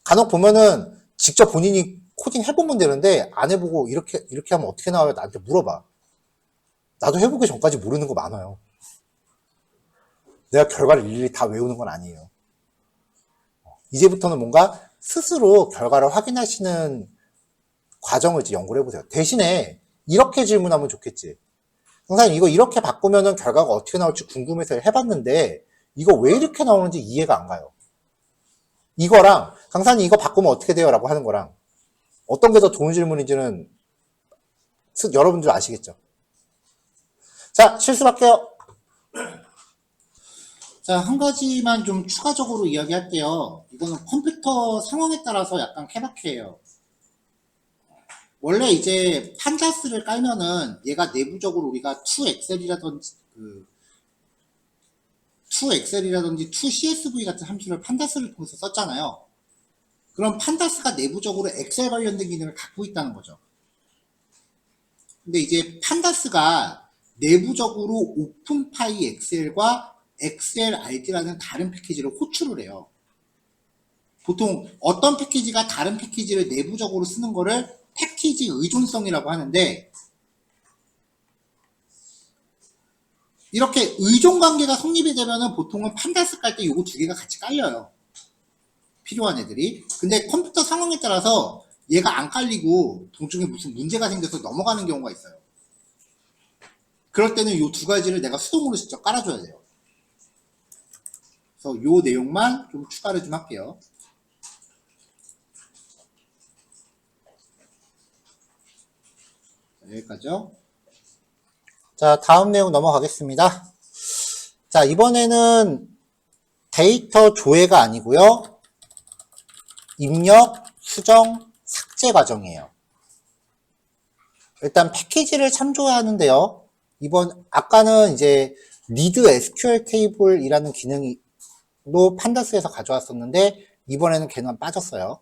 간혹 보면은 직접 본인이 코딩 해보면 되는데 안 해보고 이렇게 하면 어떻게 나와요? 나한테 물어봐. 나도 해보기 전까지 모르는 거 많아요. 내가 결과를 일일이 다 외우는 건 아니에요. 이제부터는 뭔가 스스로 결과를 확인하시는 과정을 이제 연구를 해보세요. 대신에 이렇게 질문하면 좋겠지. 선생님 이거 이렇게 바꾸면은 결과가 어떻게 나올지 궁금해서 해봤는데 이거 왜 이렇게 나오는지 이해가 안 가요. 이거랑 강사님 이거 바꾸면 어떻게 돼요? 라고 하는 거랑 어떤 게 더 좋은 질문인지는 여러분들 아시겠죠? 자, 실습할게요. 자, 한 가지만 좀 추가적으로 이야기할게요. 이거는 컴퓨터 상황에 따라서 약간 케바케예요. 원래 이제 판다스를 깔면은 얘가 내부적으로 우리가 2엑셀이라든지 2CSV 같은 함수를 판다스를 통해서 썼잖아요. 그럼 판다스가 내부적으로 엑셀 관련된 기능을 갖고 있다는 거죠. 근데 이제 판다스가 내부적으로 오픈파이 엑셀과 XLRD라는 다른 패키지를 호출을 해요. 보통 어떤 패키지가 다른 패키지를 내부적으로 쓰는 거를 패키지 의존성이라고 하는데, 이렇게 의존 관계가 성립이 되면은 보통은 판다스 깔 때 요거 두 개가 같이 깔려요. 필요한 애들이. 근데 컴퓨터 상황에 따라서 얘가 안 깔리고 도중에 무슨 문제가 생겨서 넘어가는 경우가 있어요. 그럴 때는 요 두 가지를 내가 수동으로 직접 깔아줘야 돼요. 그래서 요 내용만 좀 추가를 좀 할게요. 여기까지요. 자, 다음 내용 넘어가겠습니다. 자, 이번에는 데이터 조회가 아니고요. 입력, 수정, 삭제 과정이에요. 일단 패키지를 참조하는데요. 아까는 이제 리드 SQL 테이블이라는 기능도 판다스에서 가져왔었는데, 이번에는 걔는 빠졌어요.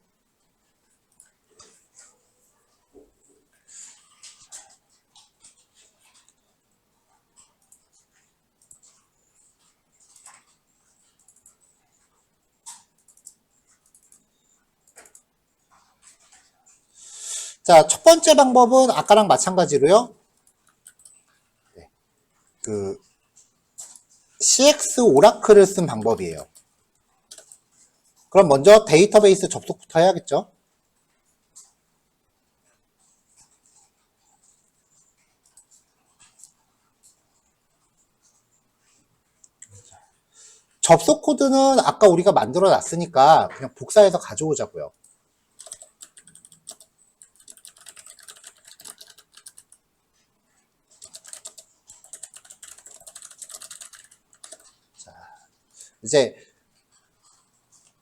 자, 첫 번째 방법은 아까랑 마찬가지로요. CX 오라클을 쓴 방법이에요. 그럼 먼저 데이터베이스 접속부터 해야겠죠? 접속 코드는 아까 우리가 만들어 놨으니까 그냥 복사해서 가져오자고요. 이제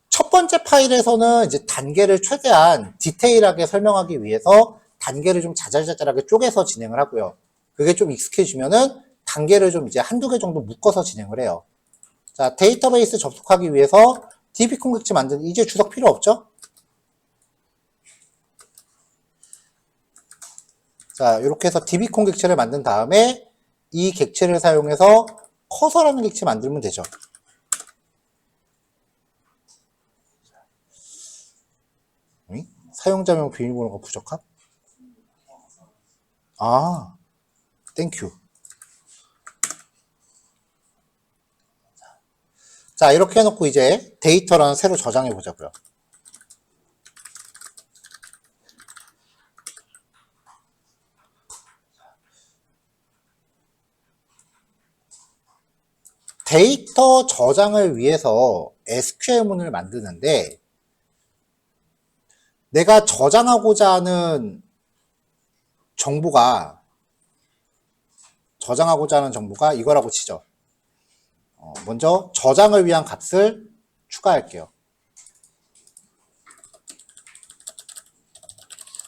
첫 번째 파일에서는 이제 단계를 최대한 디테일하게 설명하기 위해서 단계를 좀 자잘자잘하게 쪼개서 진행을 하고요. 그게 좀 익숙해지면은 단계를 좀 이제 한두 개 정도 묶어서 진행을 해요. 자, 데이터베이스 접속하기 위해서 DB 콘객체 만드는, 이제 주석 필요 없죠? 자, 이렇게 해서 DB 콘객체를 만든 다음에 이 객체를 사용해서 커서라는 객체 만들면 되죠. 사용자명 비밀번호가 부족함? 아, 땡큐. 자, 이렇게 해놓고 이제 데이터라는 새로 저장해 보자고요. 데이터 저장을 위해서 SQL문을 만드는데, 내가 저장하고자 하는 정보가 이거라고 치죠. 먼저 저장을 위한 값을 추가할게요.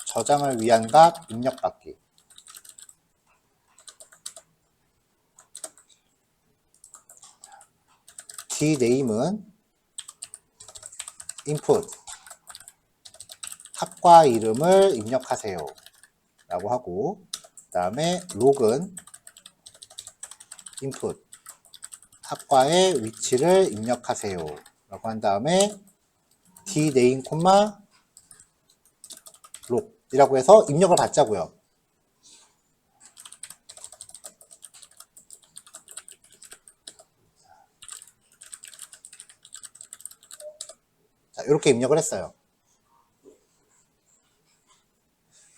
저장을 위한 값 입력받기. dname은 input 학과 이름을 입력하세요 라고 하고, 그 다음에 log은 input 학과의 위치를 입력하세요 라고 한 다음에 dname, log 이라고 해서 입력을 받자고요. 자, 이렇게 입력을 했어요.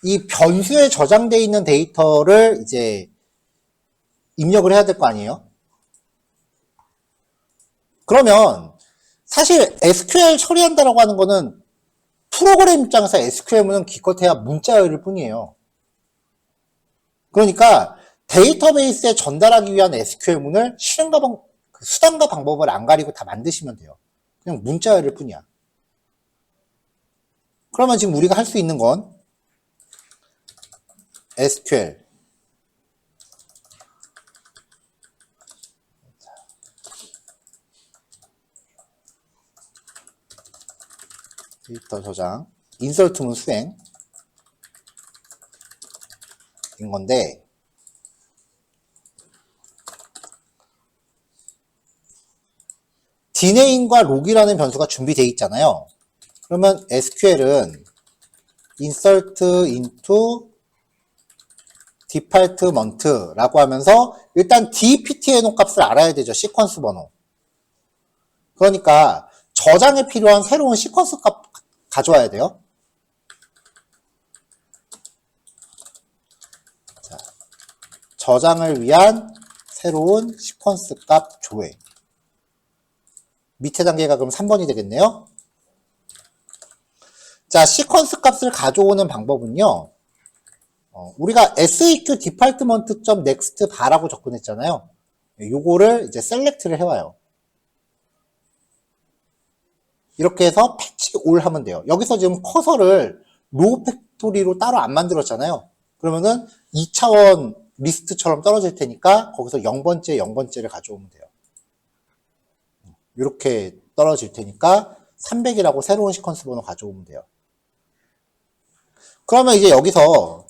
이 변수에 저장되어 있는 데이터를 이제 입력을 해야 될 거 아니에요? 그러면 사실 SQL 처리한다라고 하는 거는 프로그램 입장에서 SQL문은 기껏해야 문자열일 뿐이에요. 그러니까 데이터베이스에 전달하기 위한 SQL문을 실행 그 수단과 방법을 안 가리고 다 만드시면 돼요. 그냥 문자열일 뿐이야. 그러면 지금 우리가 할 수 있는 건 SQL 데이터 저장, 인설트문 수행인 건데, dname과 log이라는 변수가 준비되어 있잖아요. 그러면 SQL은 insert into department라고 하면서 일단 dptno 값을 알아야 되죠. 시퀀스 번호. 그러니까 저장에 필요한 새로운 시퀀스 값 가져와야 돼요. 자, 저장을 위한 새로운 시퀀스 값 조회. 밑에 단계가 그럼 3번이 되겠네요. 자, 시퀀스 값을 가져오는 방법은요. 우리가 seq department.next bar라고 접근했잖아요. 요거를 이제 셀렉트를 해와요. 이렇게 해서 패치 올 하면 돼요. 여기서 지금 커서를 로우 팩토리로 따로 안 만들었잖아요. 그러면은 2차원 리스트처럼 떨어질 테니까 거기서 0번째, 0번째를 가져오면 돼요. 이렇게 떨어질 테니까 300이라고 새로운 시퀀스 번호 가져오면 돼요. 그러면 이제 여기서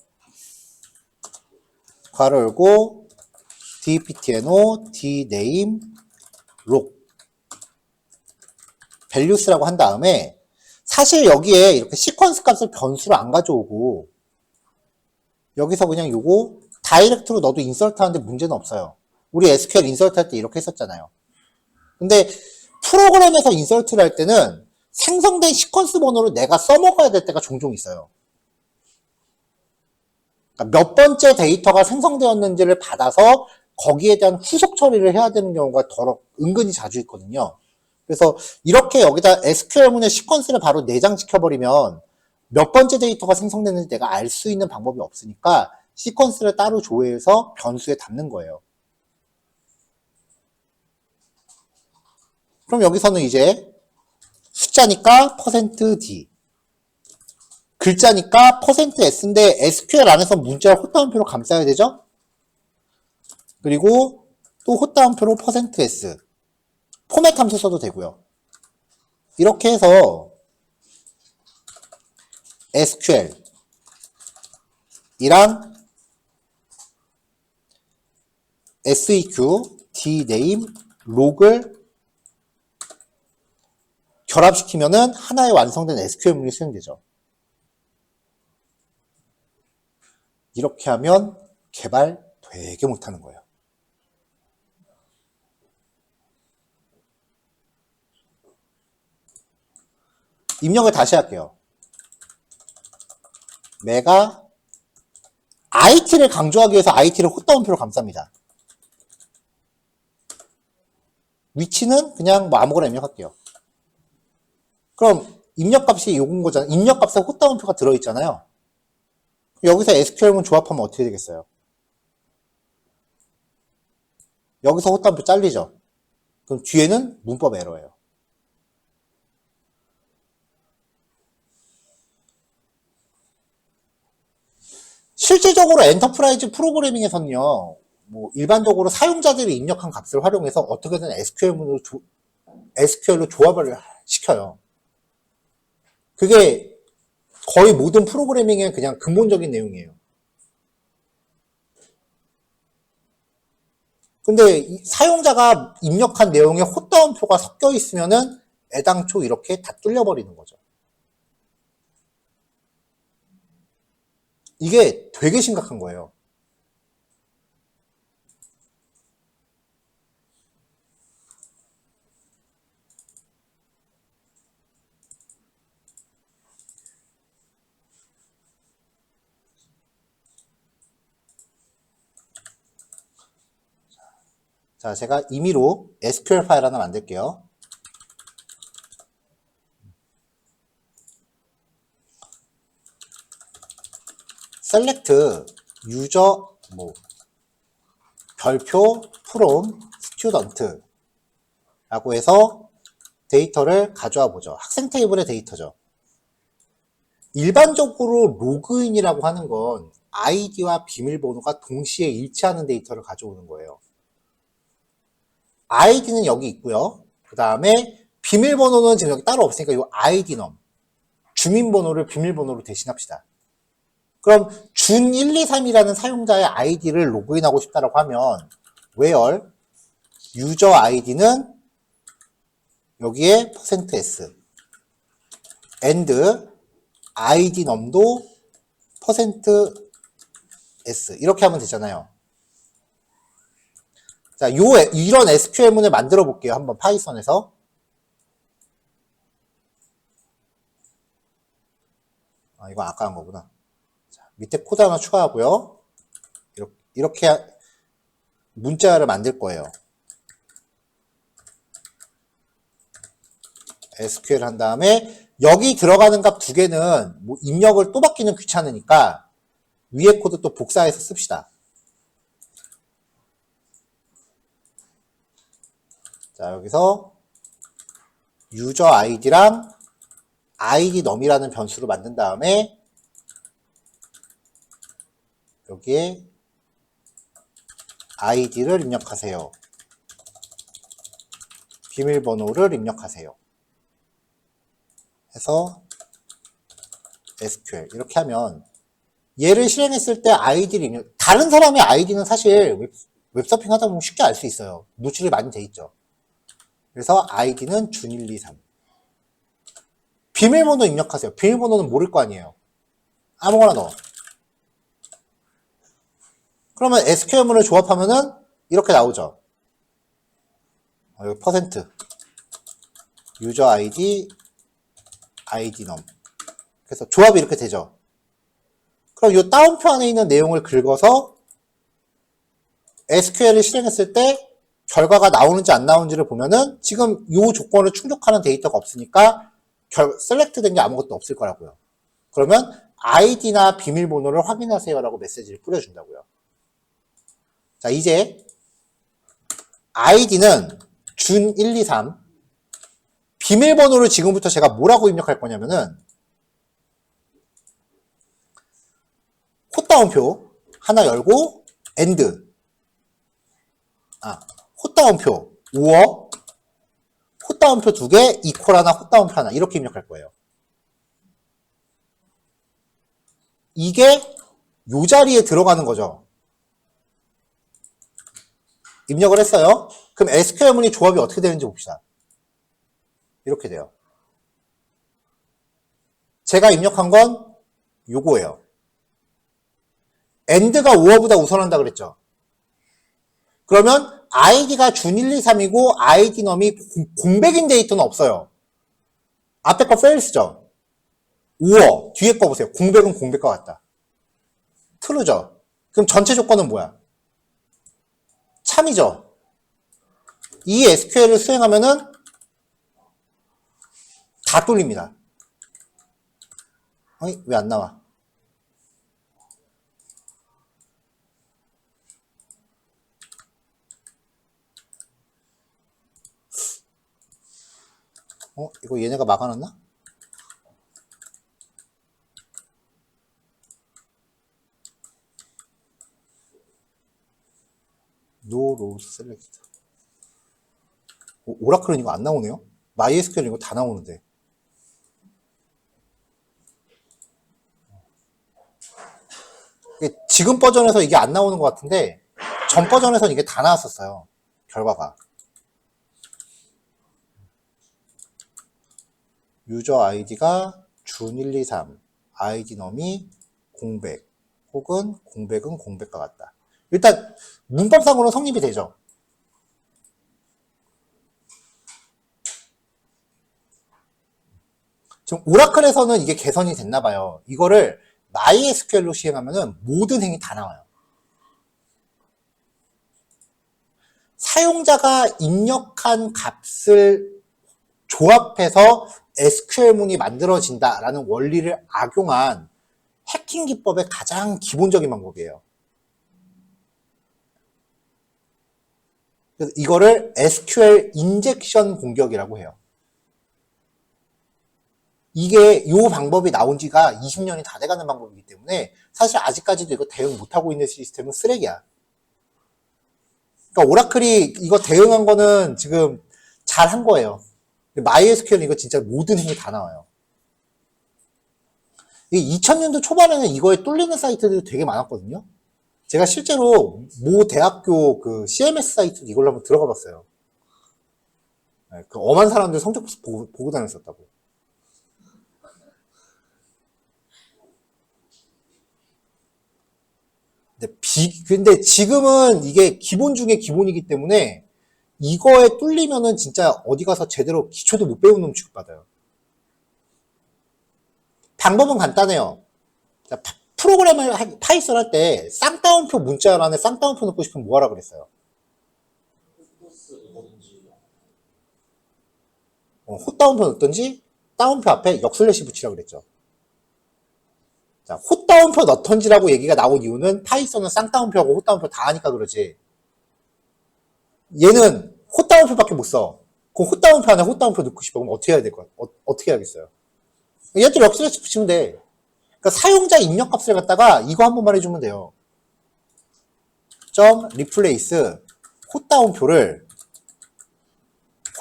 괄호 열고 dptno dname log values라고 한 다음에 사실 여기에 이렇게 시퀀스 값을 변수로 안 가져오고 여기서 그냥 요거 다이렉트로 넣어도 인서트 하는데 문제는 없어요. 우리 SQL 인서트 할 때 이렇게 했었잖아요. 근데 프로그램에서 인서트를 할 때는 생성된 시퀀스 번호를 내가 써먹어야 될 때가 종종 있어요. 그러니까 몇 번째 데이터가 생성되었는지를 받아서 거기에 대한 후속 처리를 해야 되는 경우가 은근히 자주 있거든요. 그래서 이렇게 여기다 SQL문의 시퀀스를 바로 내장시켜버리면 몇 번째 데이터가 생성됐는지 내가 알 수 있는 방법이 없으니까 시퀀스를 따로 조회해서 변수에 담는 거예요. 그럼 여기서는 이제 숫자니까 %d, 글자니까 %s인데 SQL 안에서 문자를 헛다운표로 감싸야 되죠? 그리고 또 헛다운표로 %s, 포맷 함수 써도 되고요. 이렇게 해서 SQL 이랑 seq dname log을 결합시키면은 하나의 완성된 SQL문이 수행되죠. 이렇게 하면 개발 되게 못하는 거예요. 입력을 다시 할게요. 내가 IT를 강조하기 위해서 IT를 헛다운표로 감쌉니다. 위치는 그냥 뭐 아무거나 입력할게요. 그럼 입력값이 요건 거잖아요. 입력값에 헛다운표가 들어있잖아요. 여기서 SQL문 조합하면 어떻게 되겠어요? 여기서 헛다운표 잘리죠? 그럼 뒤에는 문법 에러예요. 실질적으로 엔터프라이즈 프로그래밍에서는요, 뭐 일반적으로 사용자들이 입력한 값을 활용해서 어떻게든 SQL로 조합을 시켜요. 그게 거의 모든 프로그래밍의 그냥 근본적인 내용이에요. 근데 사용자가 입력한 내용에 헛다운표가 섞여 있으면은 애당초 이렇게 다 뚫려버리는 거죠. 이게 되게 심각한 거예요. 자, 제가 임의로 SQL 파일 하나 만들게요. select user 별표 from student 라고 해서 데이터를 가져와 보죠. 학생 테이블의 데이터죠. 일반적으로 로그인이라고 하는 건 아이디와 비밀번호가 동시에 일치하는 데이터를 가져오는 거예요. 아이디는 여기 있고요. 그 다음에 비밀번호는 지금 여기 따로 없으니까 이 아이디 넘 주민번호를 비밀번호로 대신합시다. 그럼 준123이라는 사용자의 아이디를 로그인하고 싶다라고 하면 where 유저 아이디는 여기에 %s and 아이디 넘도 %s 이렇게 하면 되잖아요. 자, 이런 SQL문을 만들어 볼게요. 한번 파이썬에서. 이거 아까 한 거구나. 자, 밑에 코드 하나 추가하고요. 이렇게 문자를 만들 거예요. SQL 한 다음에 여기 들어가는 값 두 개는 뭐 입력을 또 받기는 귀찮으니까 위에 코드 또 복사해서 씁시다. 자, 여기서 유저 아이디랑 아이디 넘이라는 변수를 만든 다음에 여기에 아이디를 입력하세요. 비밀번호를 입력하세요. 해서 SQL 이렇게 하면 얘를 실행했을 때 아이디를 입력, 다른 사람의 아이디는 사실 웹서핑 하다 보면 쉽게 알 수 있어요. 노출이 많이 돼 있죠. 그래서 아이디는 준123 비밀번호 입력하세요. 비밀번호는 모를 거 아니에요. 아무거나 넣어. 그러면 SQL문을 조합하면은 이렇게 나오죠. 여기 퍼센트 유저 아이디 아이디 넘 그래서 조합이 이렇게 되죠. 그럼 이 다운표 안에 있는 내용을 긁어서 SQL을 실행했을 때 결과가 나오는지 안 나오는지를 보면은 지금 이 조건을 충족하는 데이터가 없으니까 셀렉트 된 게 아무것도 없을 거라고요. 그러면 아이디나 비밀번호를 확인하세요라고 메시지를 뿌려준다고요. 자, 이제 아이디는 준123 비밀번호를 지금부터 제가 뭐라고 입력할 거냐면은 콧다운표 하나 열고 and 콧다운표 5억 콧다운표 2개 이퀄 하나 콧다운표 하나 이렇게 입력할 거예요. 이게 요 자리에 들어가는 거죠. 입력을 했어요. 그럼 SQL문이 조합이 어떻게 되는지 봅시다. 이렇게 돼요. 제가 입력한 건 요거예요. AND가 5어보다 우선한다 그랬죠. 그러면 아이디가 준123이고 아이디 넘이 공백인 데이터는 없어요. 앞에 거 fails죠. 5어 뒤에 거 보세요. 공백은 공백과 같다. true죠. 그럼 전체 조건은 뭐야? 참이죠. 이 SQL을 수행하면은 다 뚫립니다. 왜 안 나와? 이거 얘네가 막아놨나? No row select. 오라클은 이거 안 나오네요? MySQL 이거 다 나오는데. 지금 버전에서 이게 안 나오는 것 같은데 전 버전에서는 이게 다 나왔었어요. 결과가. 유저 아이디가 준123 아이디 넘이 공백 혹은 공백은 공백과 같다. 일단 문법상으로는 성립이 되죠. 지금 오라클에서는 이게 개선이 됐나 봐요. 이거를 MySQL로 시행하면은 모든 행위 다 나와요. 사용자가 입력한 값을 조합해서 SQL문이 만들어진다라는 원리를 악용한 해킹 기법의 가장 기본적인 방법이에요. 그래서 이거를 SQL 인젝션 공격이라고 해요. 이게 이 방법이 나온 지가 20년이 다 돼가는 방법이기 때문에 사실 아직까지도 이거 대응 못하고 있는 시스템은 쓰레기야. 그러니까 오라클이 이거 대응한 거는 지금 잘 한 거예요. MySQL은 이거 진짜 모든 힘이 다 나와요. 2000년도 초반에는 이거에 뚫리는 사이트들이 되게 많았거든요. 제가 실제로 모 대학교 그 CMS 사이트 이걸로 한번 들어가 봤어요. 그 엄한 사람들 성적 보고 다녔었다고. 근데 지금은 이게 기본 중에 기본이기 때문에 이거에 뚫리면은 진짜 어디 가서 제대로 기초도 못 배운 놈 취급받아요. 방법은 간단해요. 자, 프로그램을 파이썬 할 때 쌍따옴표 문자열 안에 쌍따옴표 넣고 싶으면 뭐 하라 그랬어요? 헛따옴표 넣던지 따옴표 앞에 역슬래시 붙이라고 그랬죠. 자, 헛따옴표 넣던지라고 얘기가 나온 이유는 파이썬은 쌍따옴표하고 헛따옴표 다 하니까 그러지. 얘는 헛따옴표밖에 못 써. 그럼 헛따옴표 안에 헛따옴표 넣고 싶어. 그럼 어떻게 해야 될 거야? 어떻게 해야겠어요? 얘들 역슬래시 붙이면 돼. 그러니까 사용자 입력값을 갖다가 이거 한 번만 해주면 돼요. 점 리플레이스 헛따옴표를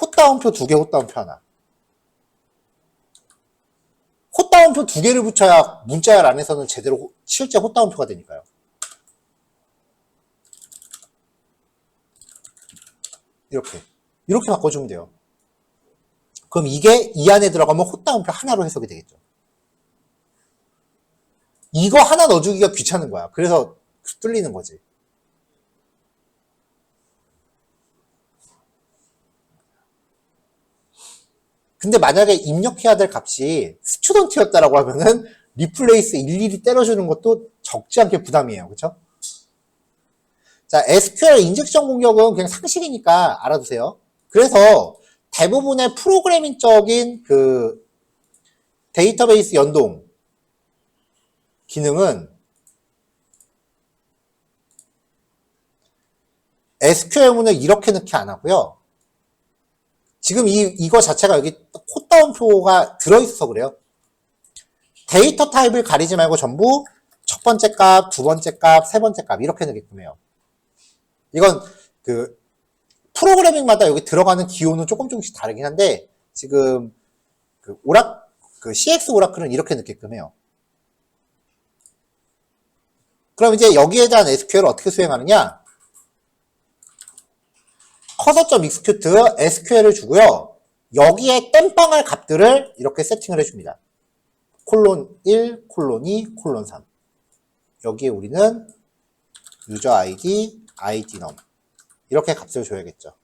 헛따옴표 2개, 헛따옴표 하나. 헛따옴표 2개를 붙여야 문자열 안에서는 제대로 실제 헛따옴표가 되니까요. 이렇게 바꿔주면 돼요. 그럼 이게 이 안에 들어가면 헛따옴표 하나로 해석이 되겠죠. 이거 하나 넣어주기가 귀찮은 거야. 그래서 뚫리는 거지. 근데 만약에 입력해야 될 값이 스튜던트였다라고 하면은 리플레이스 일일이 때려주는 것도 적지 않게 부담이에요. 그쵸? 자, SQL 인젝션 공격은 그냥 상식이니까 알아두세요. 그래서 대부분의 프로그래밍적인 그 데이터베이스 연동 기능은 SQL문을 이렇게 넣기 안 하고요. 지금 이거 자체가 여기 콧다운표가 들어있어서 그래요. 데이터 타입을 가리지 말고 전부 첫 번째 값, 두 번째 값, 세 번째 값 이렇게 넣게끔 해요. 이건 그 프로그래밍마다 여기 들어가는 기호는 조금씩 다르긴 한데 지금 그 CX 오라클은 이렇게 넣게끔 해요. 그럼 이제 여기에 대한 SQL을 어떻게 수행하느냐? 커서.execute SQL을 주고요. 여기에 땜빵할 값들을 이렇게 세팅을 해줍니다. 콜론 1, 콜론 2, 콜론 3. 여기에 우리는 유저 ID, ID num 이렇게 값을 줘야겠죠.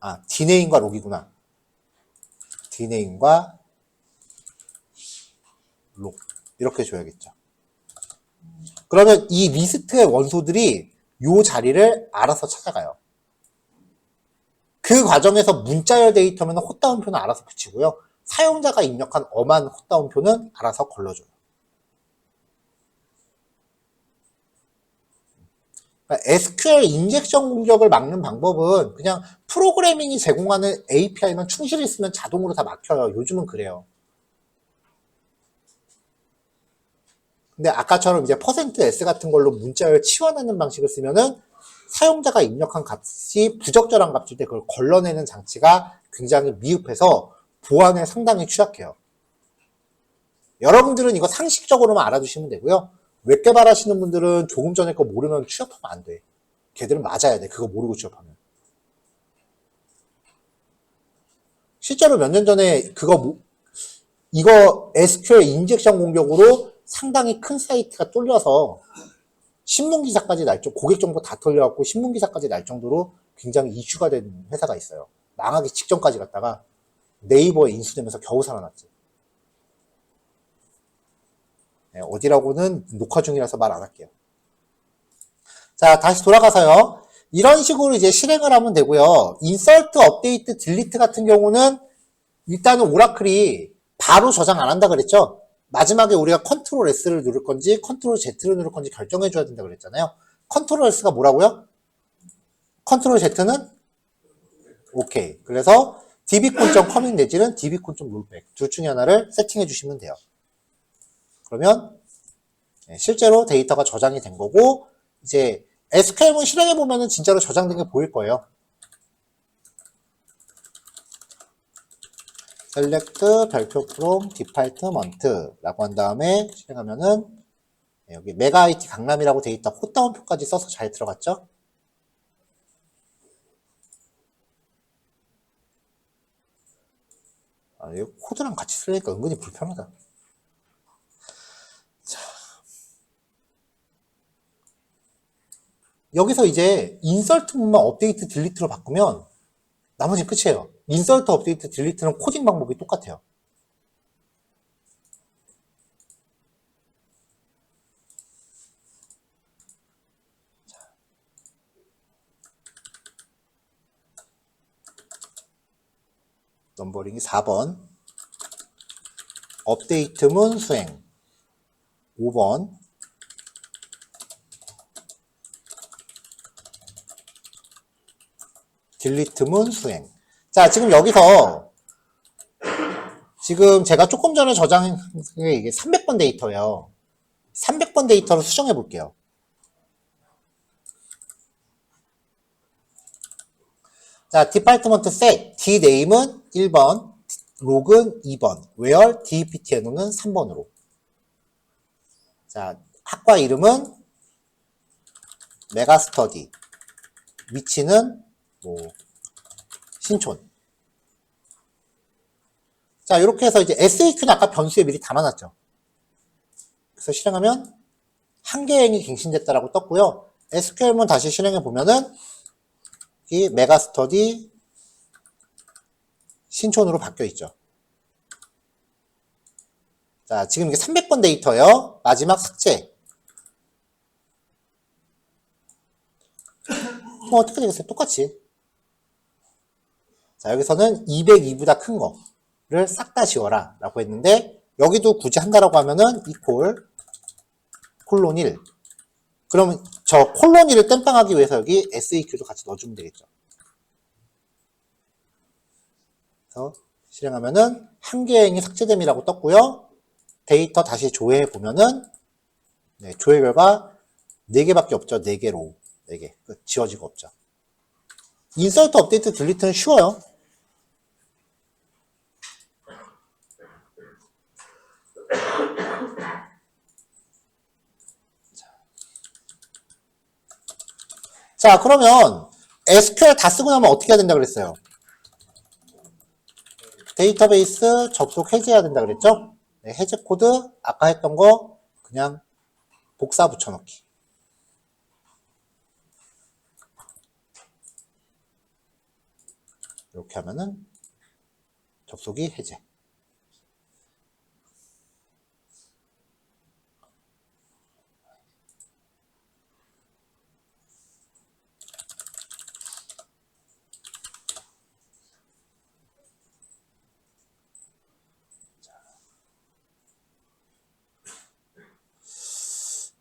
아, dname과 log이구나. dname과 log 이렇게 줘야겠죠. 그러면 이 리스트의 원소들이 이 자리를 알아서 찾아가요. 그 과정에서 문자열 데이터면 헛다운표는 알아서 붙이고요. 사용자가 입력한 엄한 헛다운표는 알아서 걸러줘요. 그러니까 SQL 인젝션 공격을 막는 방법은 그냥 프로그래밍이 제공하는 API만 충실히 쓰면 자동으로 다 막혀요. 요즘은 그래요. 근데 아까처럼 이제 %s 같은 걸로 문자열 치환하는 방식을 쓰면은 사용자가 입력한 값이 부적절한 값일 때 그걸 걸러내는 장치가 굉장히 미흡해서 보안에 상당히 취약해요. 여러분들은 이거 상식적으로만 알아두시면 되고요. 웹 개발하시는 분들은 조금 전에 거 모르면 취업하면 안 돼. 걔들은 맞아야 돼. 그거 모르고 취업하면. 실제로 몇 년 전에 이거 SQL 인젝션 공격으로 상당히 큰 사이트가 뚫려서 신문기사까지 날 정도, 고객 정보 다 털려갖고 신문기사까지 날 정도로 굉장히 이슈가 된 회사가 있어요. 망하기 직전까지 갔다가 네이버에 인수되면서 겨우 살아났지. 네, 어디라고는 녹화 중이라서 말 안 할게요. 자, 다시 돌아가서요. 이런 식으로 이제 실행을 하면 되고요. 인서트, 업데이트, 딜리트 같은 경우는 일단은 오라클이 바로 저장 안 한다 그랬죠? 마지막에 우리가 컨트롤 S를 누를 건지 컨트롤 Z를 누를 건지 결정해 줘야 된다 그랬잖아요. 컨트롤 S가 뭐라고요? 컨트롤 Z는 오케이. 그래서 dbcon.commit 내지는 dbcon.rollback 둘 중에 하나를 세팅해 주시면 돼요. 그러면 실제로 데이터가 저장이 된 거고, 이제 SQL문 실행해 보면은 진짜로 저장된 게 보일 거예요. select 별표 from department 라고 한 다음에 실행하면은 여기 메가 IT 강남이라고 돼 있다. 콧다운표까지 써서 잘 들어갔죠? 이거 코드랑 같이 쓰려니까 은근히 불편하다. 자. 여기서 이제 인설트문만 업데이트 딜리트로 바꾸면 나머지는 끝이에요. 인설트 업데이트 딜리트는 코딩 방법이 똑같아요. 넘버링이 4번. 업데이트문 수행. 5번. 딜리트문 수행. 자, 지금 여기서 지금 제가 조금 전에 저장한 게 이게 300번 데이터예요. 300번 데이터를 수정해 볼게요. 자, 디파트먼트 set dname은 1번, log은 2번, where deptno는 3번으로. 자, 학과 이름은 메가스터디, 위치는 뭐 신촌. 자, 이렇게 해서 이제 SAQ는 아까 변수에 미리 담아놨죠. 그래서 실행하면 한 개행이 갱신됐다라고 떴고요. SQL문 다시 실행해 보면은 이 메가스터디 신촌으로 바뀌어 있죠. 자, 지금 이게 300번 데이터예요. 마지막 삭제. 그럼 어떻게 되겠어요? 똑같이. 자, 여기서는 202보다 큰 거를 싹 다 지워라 라고 했는데, 여기도 굳이 한다라고 하면은 equal 콜론 1. 그러면 저 콜론 1을 땜빵하기 위해서 여기 SAQ도 같이 넣어주면 되겠죠. 그래서 실행하면은 한 개행이 삭제됨이라고 떴고요. 데이터 다시 조회해 보면은 조회 결과 4개밖에 없죠. 4개로 4개 지워지고 없죠. 인서트 업데이트 딜리트는 쉬워요. 자, 그러면 SQL 다 쓰고 나면 어떻게 해야 된다 그랬어요? 데이터베이스 접속 해제해야 된다 그랬죠? 네, 해제 코드 아까 했던 거 그냥 복사 붙여넣기. 이렇게 하면은 접속이 해제.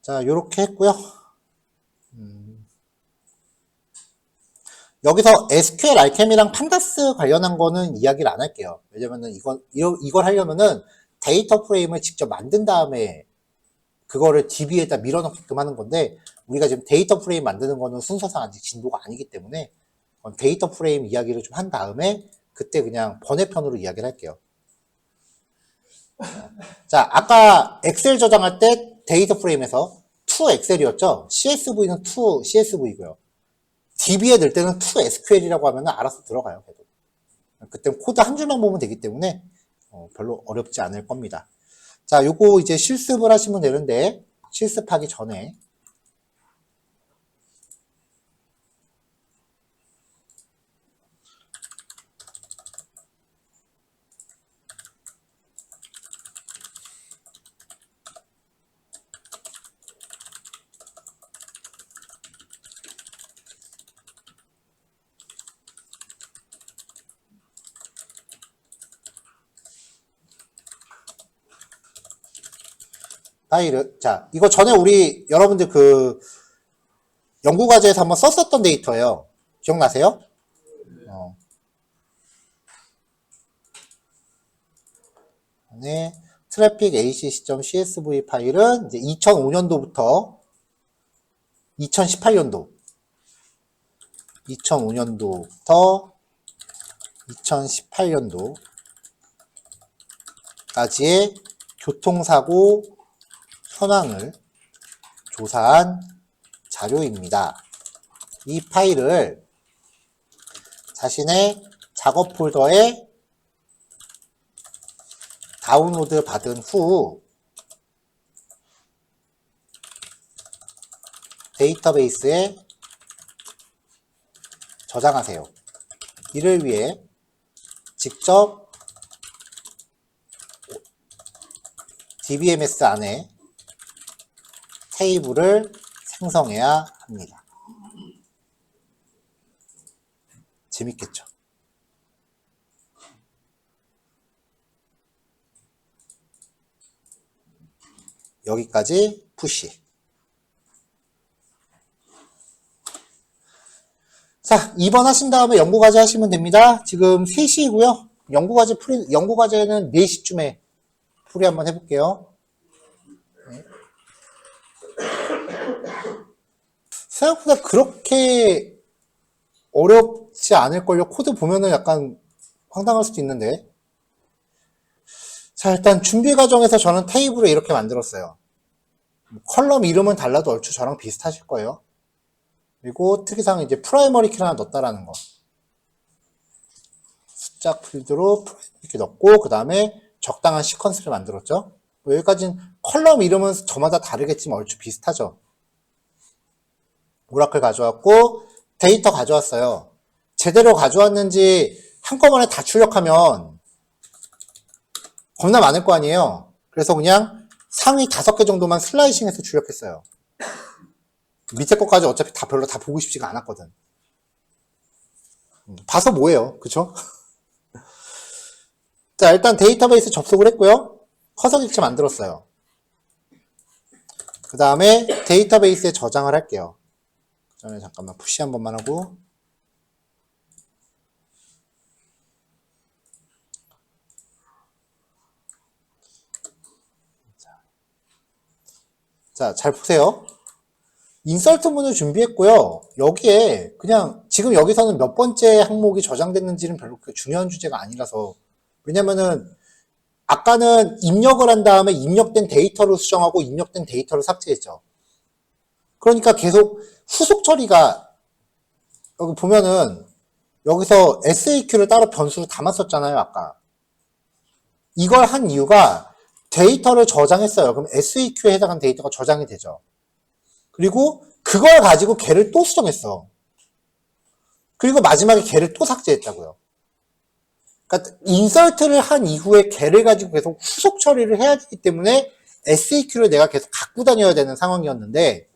자, 요렇게 했고요. 여기서 SQL 알케미랑 판다스 관련한 거는 이야기를 안 할게요. 왜냐면은 이걸 하려면은 데이터 프레임을 직접 만든 다음에 그거를 DB에다 밀어넣게끔 하는 건데, 우리가 지금 데이터 프레임 만드는 거는 순서상 아직 진도가 아니기 때문에 데이터 프레임 이야기를 좀 한 다음에 그때 그냥 번외편으로 이야기를 할게요. 자, 아까 엑셀 저장할 때 데이터 프레임에서 to 엑셀이었죠? CSV는 to CSV고요. DB에 넣을 때는 to SQL이라고 하면 알아서 들어가요. 계속. 그때 코드 한 줄만 보면 되기 때문에 별로 어렵지 않을 겁니다. 자, 요거 이제 실습을 하시면 되는데, 실습하기 전에 파일을, 자, 이거 전에 우리 여러분들 연구과제에서 한번 썼었던 데이터예요. 기억나세요? 네. 트래픽 acc.csv 파일은 이제 2005년도부터 2018년도, 2005년도부터 2018년도까지의 교통사고 현황을 조사한 자료입니다. 이 파일을 자신의 작업 폴더에 다운로드 받은 후 데이터베이스에 저장하세요. 이를 위해 직접 DBMS 안에 테이블을 생성해야 합니다. 재밌겠죠? 여기까지 푸시. 자, 2번 하신 다음에 연구과제 하시면 됩니다. 지금 3시이고요. 연구과제는 4시쯤에 풀이 한번 해볼게요. 네. 생각보다 그렇게 어렵지 않을걸요. 코드 보면은 약간 황당할 수도 있는데. 자, 일단 준비 과정에서 저는 테이블을 이렇게 만들었어요. 컬럼 이름은 달라도 얼추 저랑 비슷하실 거예요. 그리고 특이사항은 이제 프라이머리 키를 하나 넣었다라는 거. 숫자 필드로 이렇게 넣고, 그 다음에 적당한 시퀀스를 만들었죠. 여기까지는 컬럼 이름은 저마다 다르겠지만 얼추 비슷하죠. 오라클 가져왔고, 데이터 가져왔어요. 제대로 가져왔는지 한꺼번에 다 출력하면 겁나 많을 거 아니에요. 그래서 그냥 상위 5개 정도만 슬라이싱해서 출력했어요. 밑에 것까지 어차피 다 별로 다 보고 싶지가 않았거든. 봐서 뭐예요, 그쵸? 자, 일단 데이터베이스 접속을 했고요. 커서 객체 만들었어요. 그 다음에 데이터베이스에 저장을 할게요. 그 전에 잠깐만 푸시 한 번만 하고. 자, 잘 보세요. 인설트문을 준비했고요. 여기에 그냥 지금 여기서는 몇 번째 항목이 저장됐는지는 별로 그렇게 중요한 주제가 아니라서, 왜냐면은 아까는 입력을 한 다음에 입력된 데이터를 수정하고 입력된 데이터를 삭제했죠. 그러니까 계속 후속 처리가, 여기 보면은 여기서 SAQ를 따로 변수로 담았었잖아요, 아까. 이걸 한 이유가 데이터를 저장했어요. 그럼 SAQ에 해당하는 데이터가 저장이 되죠. 그리고 그걸 가지고 걔를 또 수정했어. 그리고 마지막에 걔를 또 삭제했다고요. 그러니까 인설트를 한 이후에 걔를 가지고 계속 후속 처리를 해야 되기 때문에 SAQ를 내가 계속 갖고 다녀야 되는 상황이었는데,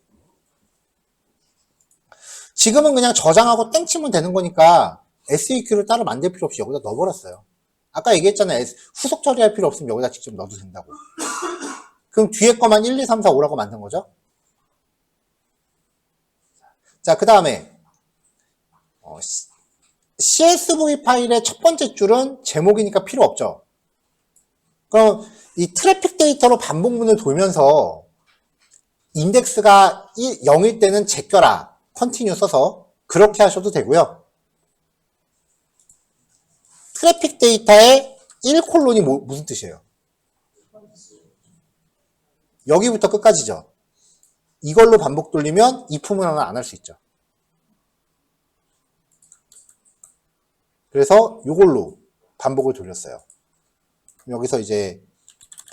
지금은 그냥 저장하고 땡치면 되는 거니까 SAQ를 따로 만들 필요 없이 여기다 넣어버렸어요. 아까 얘기했잖아요. 후속 처리할 필요 없으면 여기다 직접 넣어도 된다고. 그럼 뒤에 거만 1, 2, 3, 4, 5라고 만든 거죠. 자, 그 다음에 CSV 파일의 첫 번째 줄은 제목이니까 필요 없죠. 그럼 이 트래픽 데이터로 반복문을 돌면서 인덱스가 0일 때는 제껴라, 컨티뉴 써서 그렇게 하셔도 되고요. 트래픽 데이터의 1콜론이 무슨 뜻이에요? 여기부터 끝까지죠. 이걸로 반복 돌리면 if 문항은 안 할 수 있죠. 그래서 이걸로 반복을 돌렸어요. 여기서 이제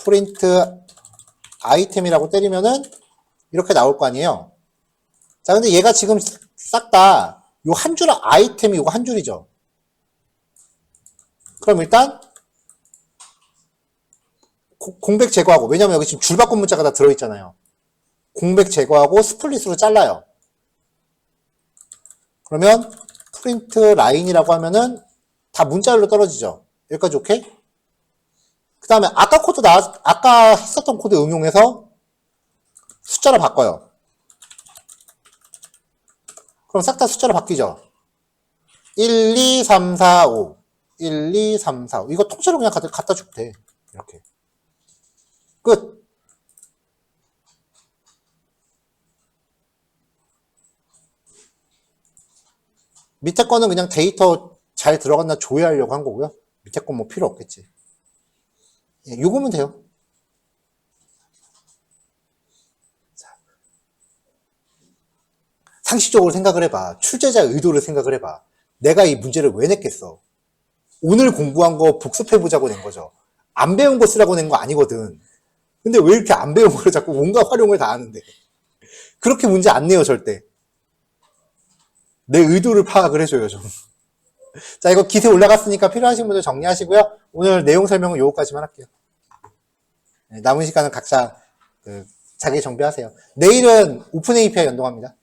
프린트 아이템이라고 때리면은 이렇게 나올 거 아니에요. 자, 근데 얘가 지금 싹 다 요 한 줄 아이템이 요거 한 줄이죠. 그럼 일단 공백 제거하고, 왜냐면 여기 지금 줄바꿈 문자가 다 들어있잖아요. 공백 제거하고 스플릿으로 잘라요. 그러면 프린트 라인이라고 하면은 다 문자열로 떨어지죠. 여기까지 오케이? 그 다음에 아까 했었던 코드 응용해서 숫자로 바꿔요. 그럼 싹 다 숫자로 바뀌죠? 1, 2, 3, 4, 5. 1, 2, 3, 4, 5. 이거 통째로 그냥 갖다 주면 돼. 이렇게. 끝. 밑에 거는 그냥 데이터 잘 들어갔나 조회하려고 한 거고요. 밑에 건 뭐 필요 없겠지. 예, 요거면 돼요. 자, 상식적으로 생각을 해봐. 출제자의 의도를 생각을 해봐. 내가 이 문제를 왜 냈겠어? 오늘 공부한 거 복습해보자고 낸 거죠. 안 배운 거 쓰라고 낸 거 아니거든. 근데 왜 이렇게 안 배운 거를 자꾸 온갖 활용을 다 하는데. 그렇게 문제 안 내요, 절대. 내 의도를 파악을 해줘요, 좀. 자, 이거 기세 올라갔으니까 필요하신 분들 정리하시고요. 오늘 내용 설명은 요거까지만 할게요. 네, 남은 시간은 각자 자기 정비하세요. 내일은 오픈 API 연동합니다.